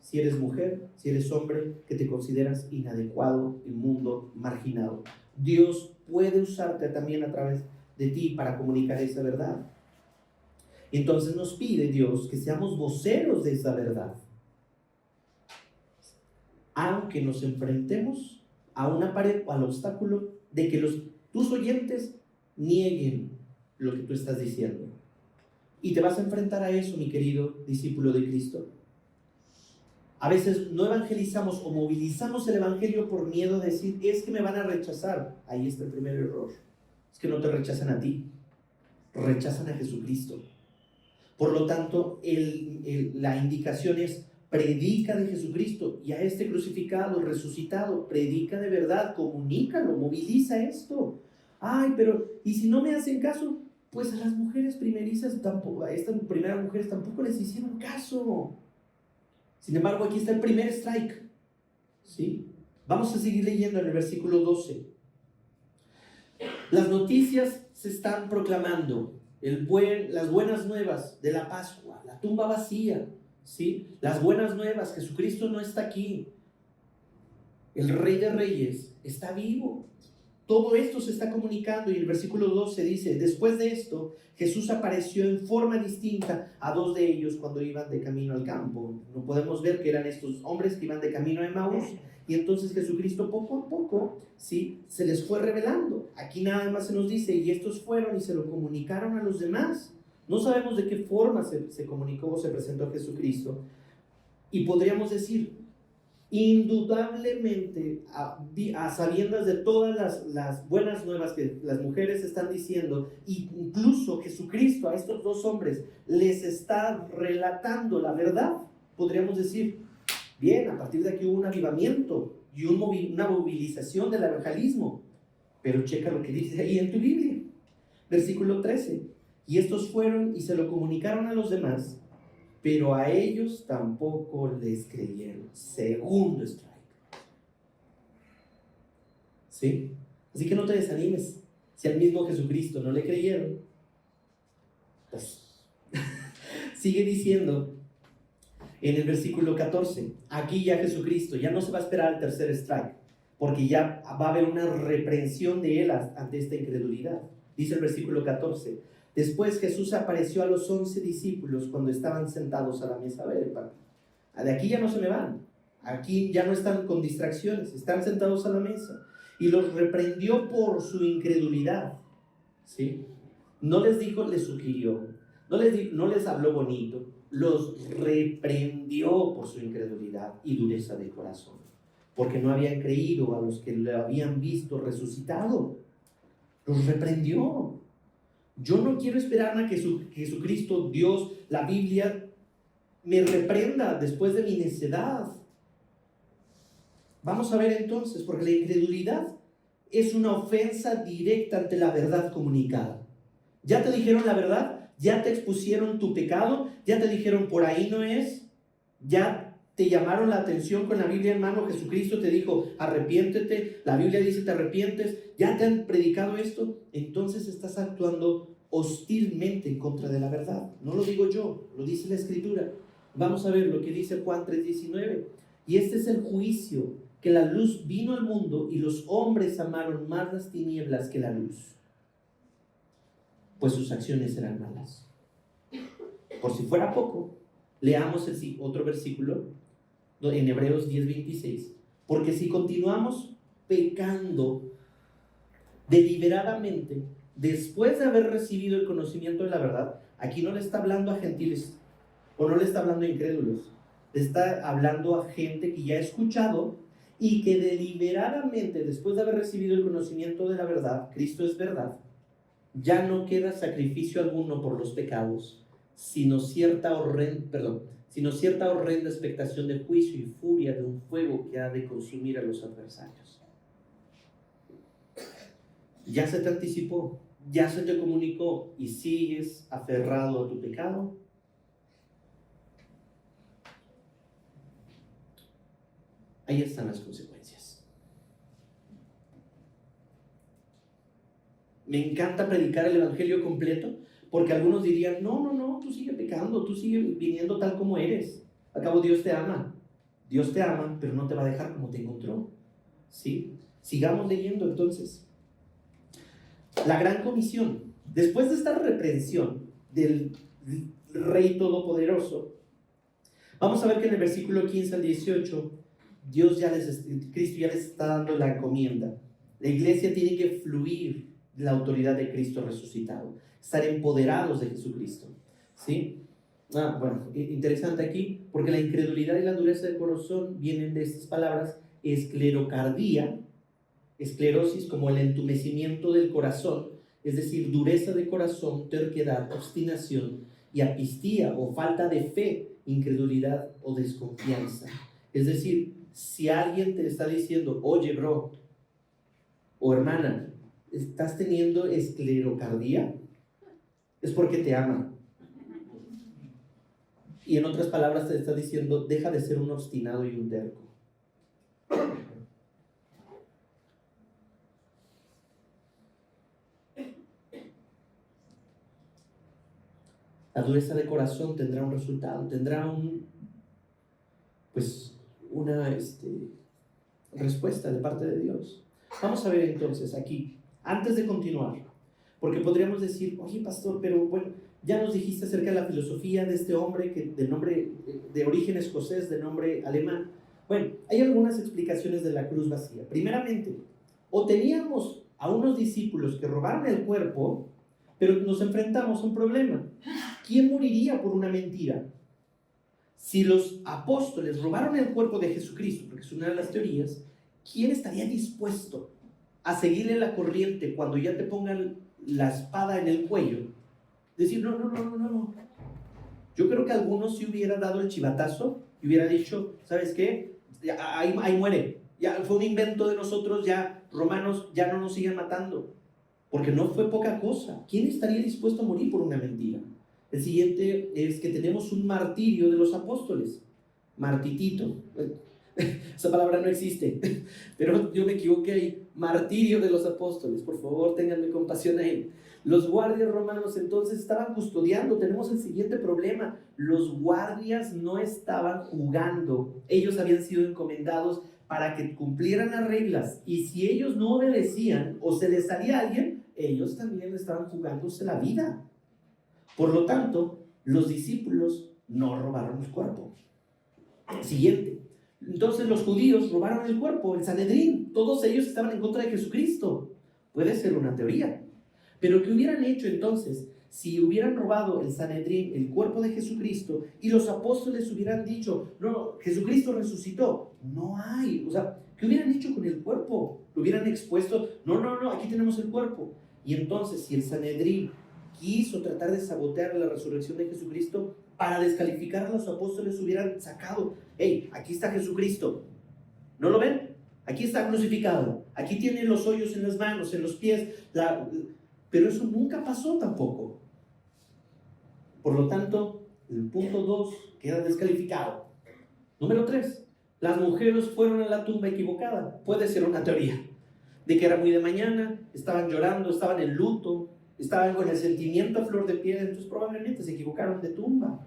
Speaker 1: Si eres mujer, si eres hombre, que te consideras inadecuado, inmundo, marginado, Dios puede usarte también a través de ti para comunicar esa verdad. Entonces nos pide Dios que seamos voceros de esa verdad, aunque nos enfrentemos a una pared o al obstáculo de que tus oyentes nieguen lo que tú estás diciendo. Y te vas a enfrentar a eso, mi querido discípulo de Cristo. A veces no evangelizamos o movilizamos el evangelio por miedo de decir, es que me van a rechazar. Ahí está el primer error. Es que no te rechazan a ti, rechazan a Jesucristo. Por lo tanto, la indicación es, predica de Jesucristo y a este crucificado, resucitado, predica de verdad, comunícalo, moviliza esto. Ay, pero, ¿y si no me hacen caso? Pues a las mujeres primerizas tampoco, a estas primeras mujeres tampoco les hicieron caso. Sin embargo, aquí está el primer strike, ¿sí? Vamos a seguir leyendo en el versículo 12. Las noticias se están proclamando. Las buenas nuevas de la Pascua, la tumba vacía, ¿sí? Las buenas nuevas, Jesucristo no está aquí, el Rey de Reyes está vivo. Todo esto se está comunicando y el versículo 12 dice, después de esto, Jesús apareció en forma distinta a 2 de ellos cuando iban de camino al campo. No podemos ver que eran estos hombres que iban de camino a Emaús. Y entonces Jesucristo poco a poco, ¿sí?, se les fue revelando. Aquí nada más se nos dice, y estos fueron y se lo comunicaron a los demás. No sabemos de qué forma se comunicó o se presentó a Jesucristo. Y podríamos decir, indudablemente, a sabiendas de todas las buenas nuevas que las mujeres están diciendo, incluso Jesucristo a estos 2 hombres les está relatando la verdad, podríamos decir, bien, a partir de aquí hubo un avivamiento y una movilización del evangelismo. Pero checa lo que dice ahí en tu Biblia. Versículo 13. Y estos fueron y se lo comunicaron a los demás, pero a ellos tampoco les creyeron. Segundo strike. ¿Sí? Así que no te desanimes. Si al mismo Jesucristo no le creyeron, pues sigue diciendo en el versículo 14, aquí ya Jesucristo, ya no se va a esperar al tercer strike, porque ya va a haber una reprensión de él ante esta incredulidad. Dice el versículo 14, después Jesús apareció a los 11 discípulos cuando estaban sentados a la mesa. A ver, de aquí ya no se me van, aquí ya no están con distracciones, están sentados a la mesa, y los reprendió por su incredulidad, ¿sí? No les dijo, les sugirió, no les habló bonito, los reprendió por su incredulidad y dureza de corazón, porque no habían creído a los que le habían visto resucitado. Los reprendió. Yo no quiero esperar a que Jesucristo, Dios, la Biblia, me reprenda después de mi necedad. Vamos a ver entonces, porque la incredulidad es una ofensa directa ante la verdad comunicada. Ya te dijeron la verdad, ya te expusieron tu pecado, ya te dijeron por ahí no es, ya te llamaron la atención con la Biblia en mano, Jesucristo te dijo arrepiéntete, la Biblia dice te arrepientes, ya te han predicado esto, entonces estás actuando hostilmente en contra de la verdad. No lo digo yo, lo dice la Escritura. Vamos a ver lo que dice Juan 3:19. Y este es el juicio, que la luz vino al mundo y los hombres amaron más las tinieblas que la luz, pues sus acciones eran malas. Por si fuera poco, leamos otro versículo en Hebreos 10:26. Porque si continuamos pecando deliberadamente después de haber recibido el conocimiento de la verdad, aquí no le está hablando a gentiles o no le está hablando a incrédulos, le está hablando a gente que ya ha escuchado y que deliberadamente después de haber recibido el conocimiento de la verdad, Cristo es verdad, ya no queda sacrificio alguno por los pecados, sino cierta horrenda expectación de juicio y furia de un fuego que ha de consumir a los adversarios. Ya se te anticipó, ya se te comunicó y sigues aferrado a tu pecado. Ahí están las consecuencias. Me encanta predicar el evangelio completo, porque algunos dirían, no, tú sigue pecando, tú sigue viniendo tal como eres. Al cabo Dios te ama, pero no te va a dejar como te encontró. ¿Sí? Sigamos leyendo entonces. La gran comisión, después de esta reprensión del Rey Todopoderoso, vamos a ver que en el versículo 15 al 18, Cristo ya les está dando la encomienda. La iglesia tiene que fluir de la autoridad de Cristo resucitado, estar empoderados de Jesucristo, ¿sí? Bueno, interesante aquí, porque la incredulidad y la dureza del corazón vienen de estas palabras: esclerocardía, esclerosis como el entumecimiento del corazón, es decir, dureza de corazón, terquedad, obstinación, y apistía o falta de fe, incredulidad o desconfianza. Es decir, si alguien te está diciendo, oye bro o hermana, estás teniendo esclerocardía, es porque te ama. Y en otras palabras te está diciendo, deja de ser un obstinado y un terco. La dureza de corazón tendrá un resultado, tendrá una respuesta de parte de Dios. Vamos a ver entonces aquí, antes de continuar, porque podríamos decir, oye pastor, pero bueno, ya nos dijiste acerca de la filosofía de este hombre de nombre de origen escocés, de nombre alemán. Bueno, hay algunas explicaciones de la cruz vacía. Primeramente, o teníamos a unos discípulos que robaron el cuerpo, pero nos enfrentamos a un problema. ¿Quién moriría por una mentira? Si los apóstoles robaron el cuerpo de Jesucristo, porque es una de las teorías, ¿quién estaría dispuesto a seguirle la corriente cuando ya te pongan la espada en el cuello? Decir, no. Yo creo que algunos sí hubiera dado el chivatazo y hubiera dicho, ¿sabes qué? Ahí muere. Ya fue un invento de nosotros, ya romanos, ya no nos sigan matando, porque no fue poca cosa. ¿Quién estaría dispuesto a morir por una mentira? El siguiente es que tenemos un martirio de los apóstoles. Martitito. Esa palabra no existe, pero yo me equivoqué ahí. Martirio de los apóstoles. Por favor, ténganme compasión ahí. Los guardias romanos entonces estaban custodiando. Tenemos el siguiente problema. Los guardias no estaban jugando. Ellos habían sido encomendados para que cumplieran las reglas. Y si ellos no obedecían o se les salía alguien, ellos también estaban jugándose la vida. Por lo tanto, los discípulos no robaron el cuerpo. Siguiente. Entonces los judíos robaron el cuerpo, el Sanedrín. Todos ellos estaban en contra de Jesucristo. Puede ser una teoría. Pero ¿qué hubieran hecho entonces si hubieran robado el Sanedrín, el cuerpo de Jesucristo, y los apóstoles hubieran dicho, no, Jesucristo resucitó? No hay. O sea, ¿qué hubieran hecho con el cuerpo? ¿Lo hubieran expuesto? No, aquí tenemos el cuerpo. Y entonces, si el Sanedrín quiso tratar de sabotear la resurrección de Jesucristo, para descalificar a los apóstoles hubieran sacado, hey, aquí está Jesucristo, ¿no lo ven? Aquí está crucificado, aquí tiene los hoyos en las manos, en los pies, pero eso nunca pasó tampoco. Por lo tanto, el punto 2 queda descalificado. Número 3, las mujeres fueron a la tumba equivocada. Puede ser una teoría de que era muy de mañana, estaban llorando, estaban en luto, estaban con el sentimiento a flor de piel, entonces probablemente se equivocaron de tumba.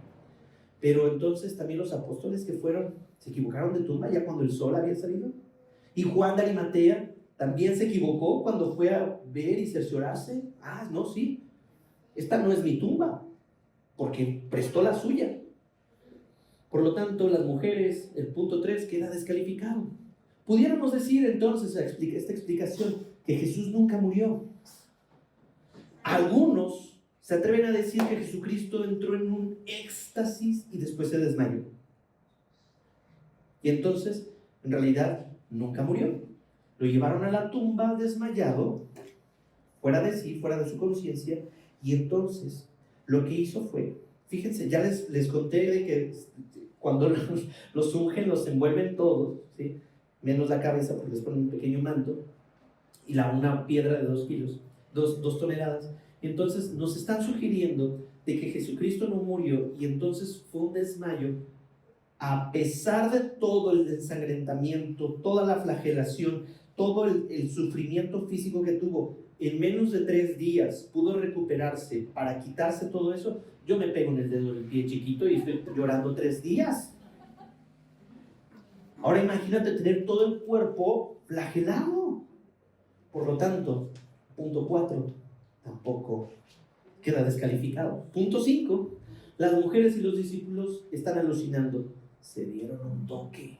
Speaker 1: Pero entonces también los apóstoles que fueron, se equivocaron de tumba ya cuando el sol había salido. Y Juan de Arimatea también se equivocó cuando fue a ver y cerciorarse. No, sí, esta no es mi tumba, porque prestó la suya. Por lo tanto, las mujeres, el punto 3 queda descalificado. Pudiéramos decir entonces esta explicación que Jesús nunca murió. Algunos se atreven a decir que Jesucristo entró en un éxtasis y después se desmayó. Y entonces, en realidad, nunca murió. Lo llevaron a la tumba desmayado, fuera de sí, fuera de su conciencia, y entonces lo que hizo fue, fíjense, ya les conté de que cuando los ungen, los envuelven todos, ¿sí? Menos la cabeza, porque les ponen un pequeño manto, y una piedra de 2 kilos, 2 toneladas. Entonces nos están sugiriendo de que Jesucristo no murió y entonces fue un desmayo a pesar de todo el ensangrentamiento, toda la flagelación, todo el sufrimiento físico que tuvo. En menos de 3 días pudo recuperarse para quitarse todo eso. Yo me pego en el dedo del pie chiquito y estoy llorando 3 días. Ahora imagínate tener todo el cuerpo flagelado. Por lo tanto, punto 4 tampoco queda descalificado. Punto 5, las mujeres y los discípulos están alucinando. Se dieron un toque.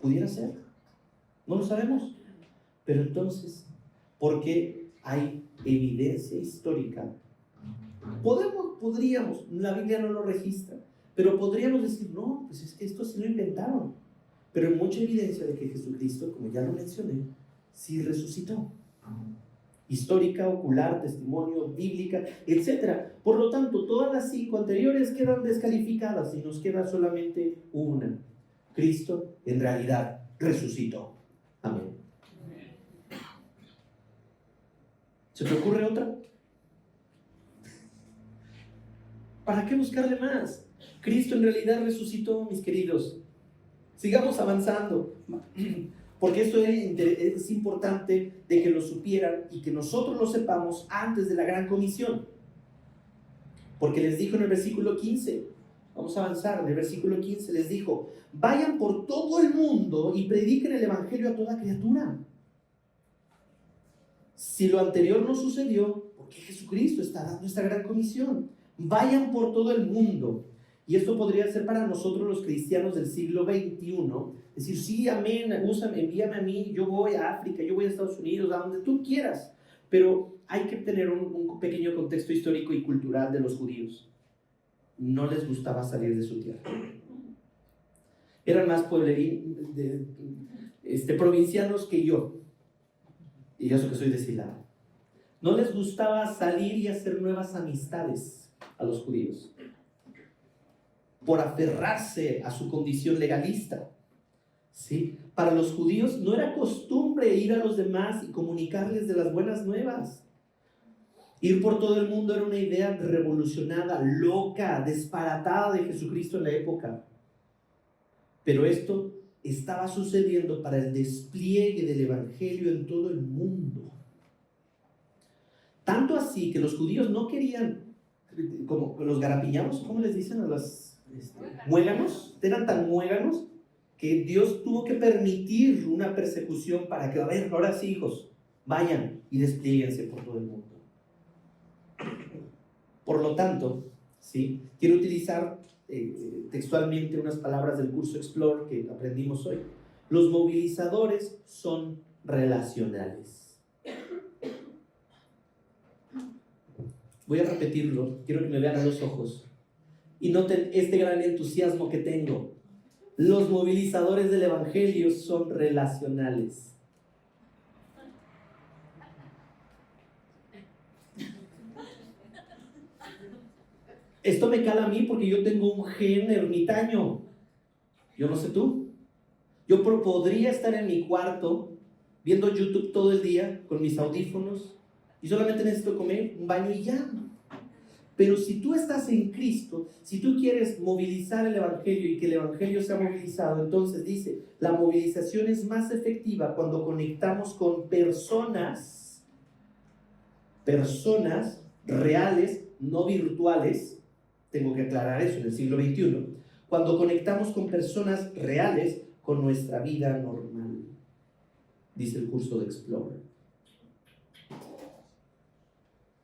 Speaker 1: ¿Pudiera ser? No lo sabemos. Pero entonces, ¿por qué hay evidencia histórica? Podríamos, la Biblia no lo registra, pero podríamos decir, no, pues es que esto sí lo inventaron. Pero hay mucha evidencia de que Jesucristo, como ya lo mencioné, sí resucitó. Histórica, ocular, testimonio, bíblica, etc. Por lo tanto, todas las 5 anteriores quedan descalificadas y nos queda solamente una. Cristo en realidad resucitó. Amén. ¿Se te ocurre otra? ¿Para qué buscarle más? Cristo en realidad resucitó, mis queridos. Sigamos avanzando, porque esto es importante de que lo supieran y que nosotros lo sepamos antes de la gran comisión. Porque les dijo en el versículo 15, vamos a avanzar, en el versículo 15 les dijo, vayan por todo el mundo y prediquen el evangelio a toda criatura. Si lo anterior no sucedió, ¿por qué Jesucristo está dando esta gran comisión? Vayan por todo el mundo. Y esto podría ser para nosotros los cristianos del siglo XXI, decir, sí, amén, envíame a mí, yo voy a África, yo voy a Estados Unidos, a donde tú quieras. Pero hay que tener un pequeño contexto histórico y cultural de los judíos. No les gustaba salir de su tierra. Eran más provincianos que yo. Y yo sé que soy de Silao. No les gustaba salir y hacer nuevas amistades a los judíos, por aferrarse a su condición legalista. ¿sí? Para los judíos no era costumbre ir a los demás y comunicarles de las buenas nuevas. Ir por todo el mundo era una idea revolucionada, loca, disparatada de Jesucristo en la época. Pero esto estaba sucediendo para el despliegue del evangelio en todo el mundo. Tanto así que los judíos no querían, como los garapiñados, ¿cómo les dicen a los muéganos? Eran tan muéganos que Dios tuvo que permitir una persecución para que, a ver, ahora sí, hijos, vayan y desplieguense por todo el mundo. Por lo tanto, ¿sí? Quiero utilizar textualmente unas palabras del curso Explore que aprendimos hoy. Los movilizadores son relacionales. Voy a repetirlo, quiero que me vean a los ojos y noten este gran entusiasmo que tengo. Los movilizadores del evangelio son relacionales. Esto me cala a mí porque yo tengo un gen ermitaño. Yo no sé tú. Yo podría estar en mi cuarto viendo YouTube todo el día con mis audífonos y solamente necesito comer, un baño y ya. Pero si tú estás en Cristo, si tú quieres movilizar el evangelio y que el evangelio sea movilizado, entonces dice, la movilización es más efectiva cuando conectamos con personas reales, no virtuales. Tengo que aclarar eso en el siglo XXI. Cuando conectamos con personas reales con nuestra vida normal, dice el curso de Explorer.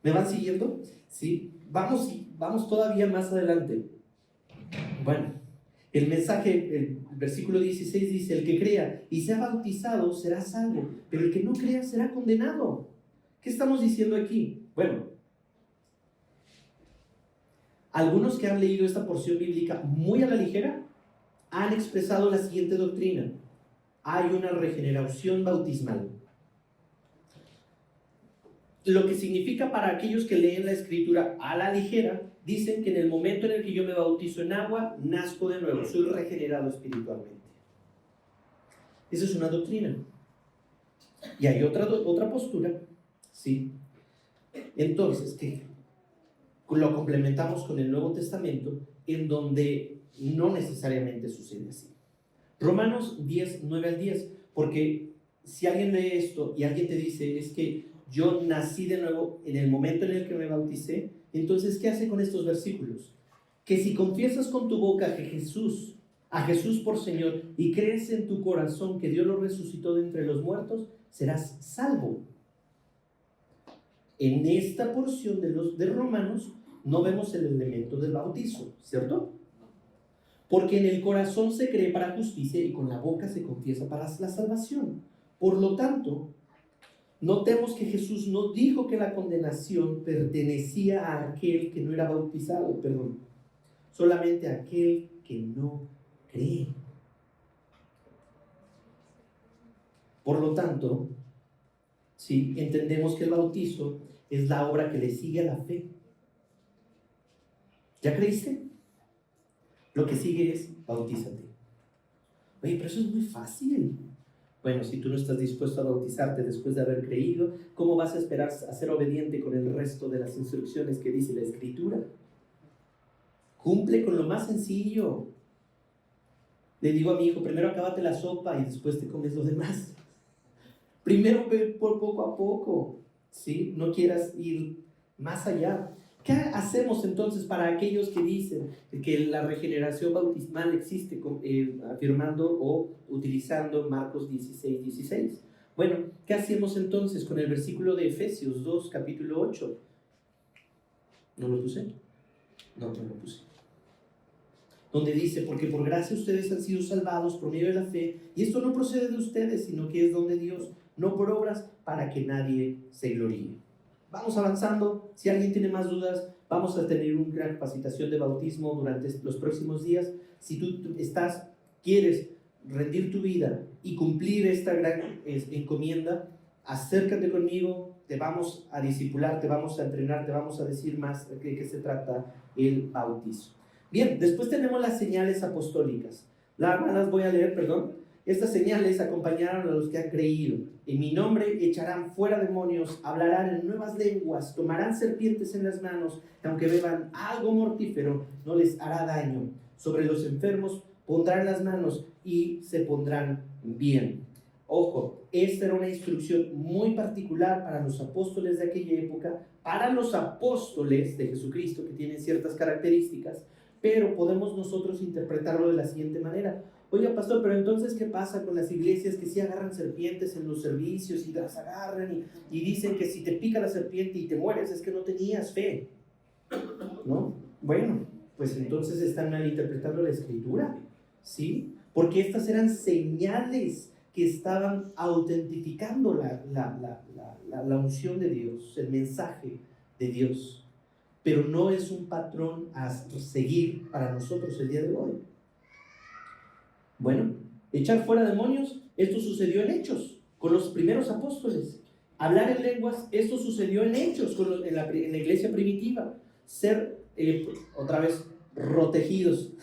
Speaker 1: ¿Me van siguiendo? Sí. Vamos todavía más adelante. Bueno, el mensaje, el versículo 16 dice, el que crea y sea bautizado será salvo, pero el que no crea será condenado. ¿Qué estamos diciendo aquí? Bueno, algunos que han leído esta porción bíblica muy a la ligera han expresado la siguiente doctrina: hay una regeneración bautismal. Lo que significa para aquellos que leen la escritura a la ligera, dicen que en el momento en el que yo me bautizo en agua, nazco de nuevo, soy regenerado espiritualmente. Esa es una doctrina. Y hay otra postura, ¿sí? Entonces, que lo complementamos con el Nuevo Testamento, en donde no necesariamente sucede así. Romanos 10, 9 al 10, porque si alguien lee esto y alguien te dice, es que yo nací de nuevo en el momento en el que me bauticé, entonces, ¿qué hace con estos versículos? Que si confiesas con tu boca a Jesús por Señor y crees en tu corazón que Dios lo resucitó de entre los muertos, serás salvo. En esta porción de Romanos no vemos el elemento del bautizo, ¿cierto? Porque en el corazón se cree para justicia y con la boca se confiesa para la salvación. Por lo tanto, notemos que Jesús no dijo que la condenación pertenecía a aquel que no era bautizado, perdón, solamente a aquel que no cree. Por lo tanto, sí, entendemos que el bautizo es la obra que le sigue a la fe. ¿Ya creíste? Lo que sigue es bautízate. Oye, pero eso es muy fácil. Bueno, si tú no estás dispuesto a bautizarte después de haber creído, ¿cómo vas a esperar a ser obediente con el resto de las instrucciones que dice la Escritura? Cumple con lo más sencillo. Le digo a mi hijo, primero acábate la sopa y después te comes lo demás. Primero ve por poco a poco, ¿sí? No quieras ir más allá. ¿Qué hacemos entonces para aquellos que dicen que la regeneración bautismal existe, afirmando o utilizando Marcos 16, 16? Bueno, ¿qué hacemos entonces con el versículo de Efesios 2, capítulo 8? ¿No lo puse? No lo puse. Donde dice, porque por gracia ustedes han sido salvados por medio de la fe, y esto no procede de ustedes, sino que es don de Dios, no por obras, para que nadie se gloríe. Vamos avanzando. Si alguien tiene más dudas, vamos a tener una capacitación de bautismo durante los próximos días. Si tú quieres rendir tu vida y cumplir esta gran encomienda, acércate conmigo, te vamos a discipular, te vamos a entrenar, te vamos a decir más de qué se trata el bautismo. Bien, después tenemos las señales apostólicas. Las voy a leer, perdón. Estas señales acompañaron a los que han creído. En mi nombre echarán fuera demonios, hablarán en nuevas lenguas, tomarán serpientes en las manos, aunque beban algo mortífero, no les hará daño. Sobre los enfermos pondrán las manos y se pondrán bien. Ojo, esta era una instrucción muy particular para los apóstoles de aquella época, para los apóstoles de Jesucristo, que tienen ciertas características, pero podemos nosotros interpretarlo de la siguiente manera. Oiga, pastor, pero entonces, ¿qué pasa con las iglesias que sí agarran serpientes en los servicios y las agarran y dicen que si te pica la serpiente y te mueres es que no tenías fe? ¿No? Bueno, pues entonces están malinterpretando la escritura, ¿sí? Porque estas eran señales que estaban autentificando la unción de Dios, el mensaje de Dios, pero no es un patrón a seguir para nosotros el día de hoy. Bueno, echar fuera demonios, esto sucedió en Hechos, con los primeros apóstoles. Hablar en lenguas, esto sucedió en Hechos, en la iglesia primitiva. Ser, otra vez, rotegidos,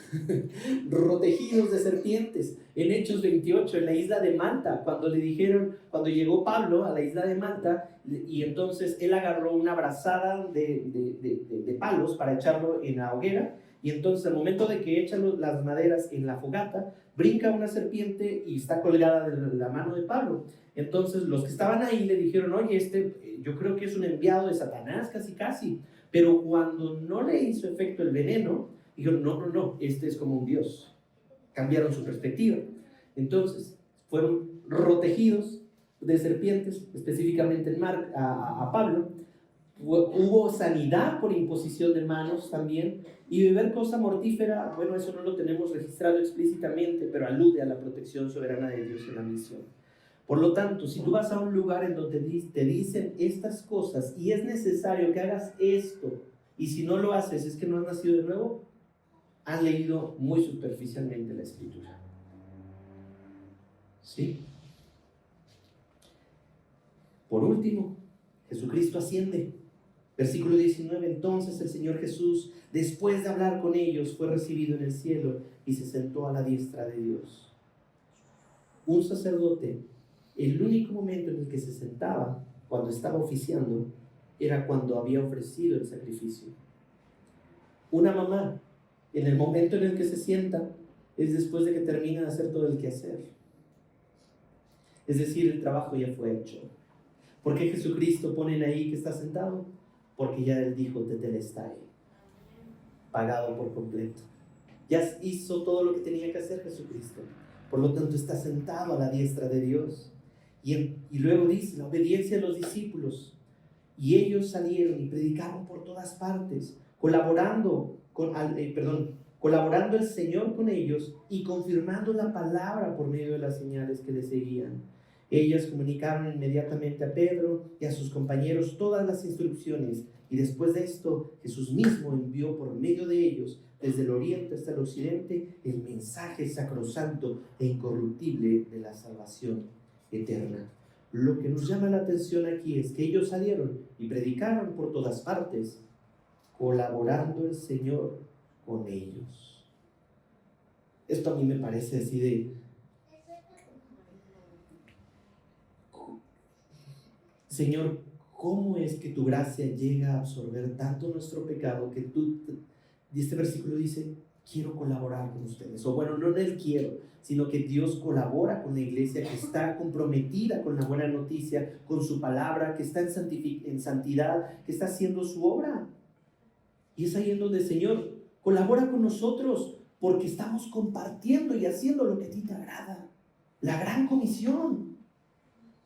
Speaker 1: rotegidos de serpientes. En Hechos 28, en la isla de Malta, cuando llegó Pablo a la isla de Malta, y entonces él agarró una brazada de palos para echarlo en la hoguera, y entonces al momento de que echan las maderas en la fogata, brinca una serpiente y está colgada de la mano de Pablo. Entonces los que estaban ahí le dijeron, oye, yo creo que es un enviado de Satanás casi, pero cuando no le hizo efecto el veneno, dijeron, no, este es como un dios. Cambiaron su perspectiva. Entonces fueron rotegidos de serpientes, específicamente a Pablo. Hubo sanidad por imposición de manos también, y beber cosa mortífera, bueno, eso no lo tenemos registrado explícitamente, pero alude a la protección soberana de Dios en la misión. Por lo tanto, si tú vas a un lugar en donde te dicen estas cosas y es necesario que hagas esto, y si no lo haces es que no has nacido de nuevo, han leído muy superficialmente la escritura. ¿Sí? Por último, Jesucristo asciende. Versículo 19, entonces el Señor Jesús, después de hablar con ellos, fue recibido en el cielo y se sentó a la diestra de Dios. Un sacerdote, el único momento en el que se sentaba cuando estaba oficiando era cuando había ofrecido el sacrificio. Una mamá, en el momento en el que se sienta, es después de que termina de hacer todo el quehacer. Es decir, el trabajo ya fue hecho. ¿Por qué Jesucristo ponen ahí que está sentado? Porque ya Él dijo, tetelestai, pagado por completo. Ya hizo todo lo que tenía que hacer Jesucristo. Por lo tanto, está sentado a la diestra de Dios. Y luego dice, la obediencia a los discípulos. Y ellos salieron y predicaron por todas partes, colaborando el Señor con ellos y confirmando la palabra por medio de las señales que le seguían. Ellas comunicaron inmediatamente a Pedro y a sus compañeros todas las instrucciones, y después de esto Jesús mismo envió por medio de ellos, desde el oriente hasta el occidente, el mensaje sacrosanto e incorruptible de la salvación eterna. Lo que nos llama la atención aquí es que ellos salieron y predicaron por todas partes, colaborando el Señor con ellos. Esto a mí me parece así de... Señor, ¿cómo es que tu gracia llega a absorber tanto nuestro pecado que y este versículo dice, quiero colaborar con ustedes? O bueno, no el quiero, sino que Dios colabora con la iglesia que está comprometida con la buena noticia, con su palabra, que está en santidad, que está haciendo su obra. Y es ahí en donde, Señor, colabora con nosotros, porque estamos compartiendo y haciendo lo que a ti te agrada. La gran comisión.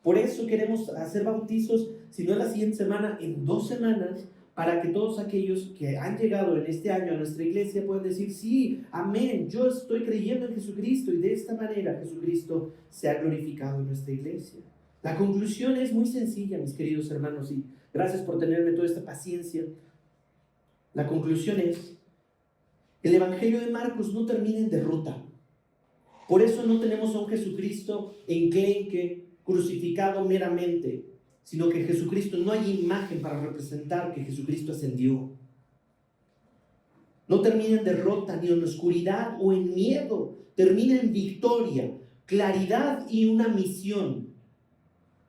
Speaker 1: Por eso queremos hacer bautizos, si no la siguiente semana, en 2 semanas, para que todos aquellos que han llegado en este año a nuestra iglesia puedan decir, sí, amén, yo estoy creyendo en Jesucristo, y de esta manera Jesucristo se ha glorificado en nuestra iglesia. La conclusión es muy sencilla, mis queridos hermanos, y gracias por tenerme toda esta paciencia. La conclusión es, el Evangelio de Marcos no termina en derrota. Por eso no tenemos a un Jesucristo enclenque, crucificado meramente, sino que Jesucristo, no hay imagen para representar que Jesucristo ascendió. No termina en derrota, ni en oscuridad o en miedo, termina en victoria. claridad y una misión.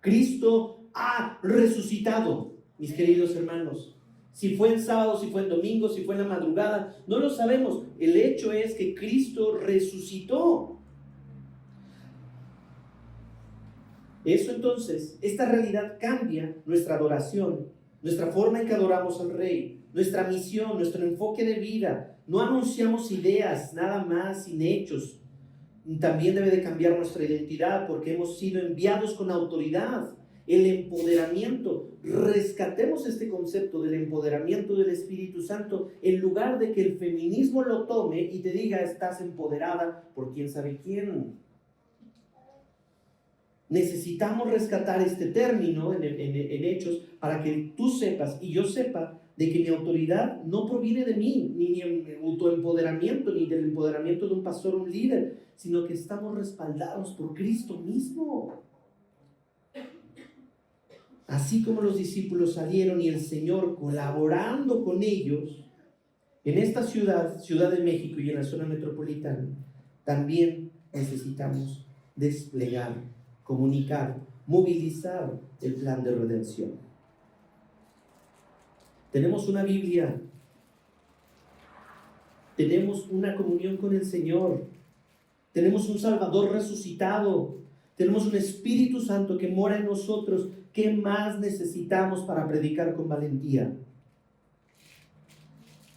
Speaker 1: Cristo ha resucitado, mis queridos hermanos. Si fue en sábado, si fue en domingo, si fue en la madrugada, no lo sabemos. El hecho es que Cristo resucitó. Eso entonces, esta realidad cambia nuestra adoración, nuestra forma en que adoramos al Rey, nuestra misión, nuestro enfoque de vida. No anunciamos ideas nada más sin hechos. También debe de cambiar nuestra identidad porque hemos sido enviados con autoridad. El empoderamiento, rescatemos este concepto del empoderamiento del Espíritu Santo en lugar de que el feminismo lo tome y te diga estás empoderada por quién sabe quién. Necesitamos rescatar este término en Hechos para que tú sepas y yo sepa de que mi autoridad no proviene de mí, ni de mi autoempoderamiento, ni del empoderamiento de un pastor o un líder, sino que estamos respaldados por Cristo mismo. Así como los discípulos salieron y el Señor colaborando con ellos en esta ciudad, Ciudad de México y en la zona metropolitana, también necesitamos desplegar, comunicar, movilizar el plan de redención. Tenemos una Biblia, tenemos una comunión con el Señor, tenemos un Salvador resucitado, tenemos un Espíritu Santo que mora en nosotros. ¿Qué más necesitamos para predicar con valentía?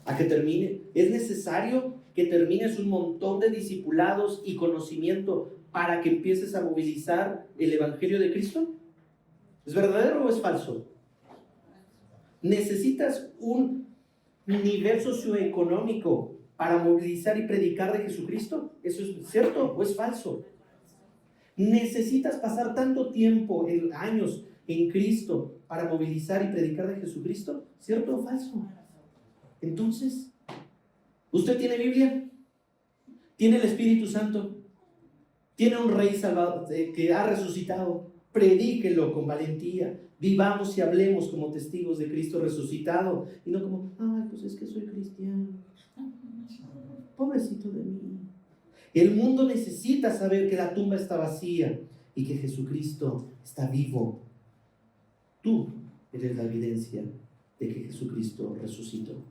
Speaker 1: ¿A que termine? ¿Es necesario que termines un montón de discipulados y conocimiento para que empieces a movilizar el Evangelio de Cristo? ¿Es verdadero o es falso? ¿Necesitas un nivel socioeconómico para movilizar y predicar de Jesucristo? ¿Eso es cierto o es falso? ¿Necesitas pasar tanto tiempo, años, en Cristo para movilizar y predicar de Jesucristo? ¿Cierto o falso? Entonces, ¿usted tiene Biblia? ¿Tiene el Espíritu Santo? ¿Tiene un Rey salvador que ha resucitado? Predíquelo con valentía. Vivamos y hablemos como testigos de Cristo resucitado y no como, ay, pues es que soy cristiano. Pobrecito de mí. El mundo necesita saber que la tumba está vacía y que Jesucristo está vivo. Tú eres la evidencia de que Jesucristo resucitó.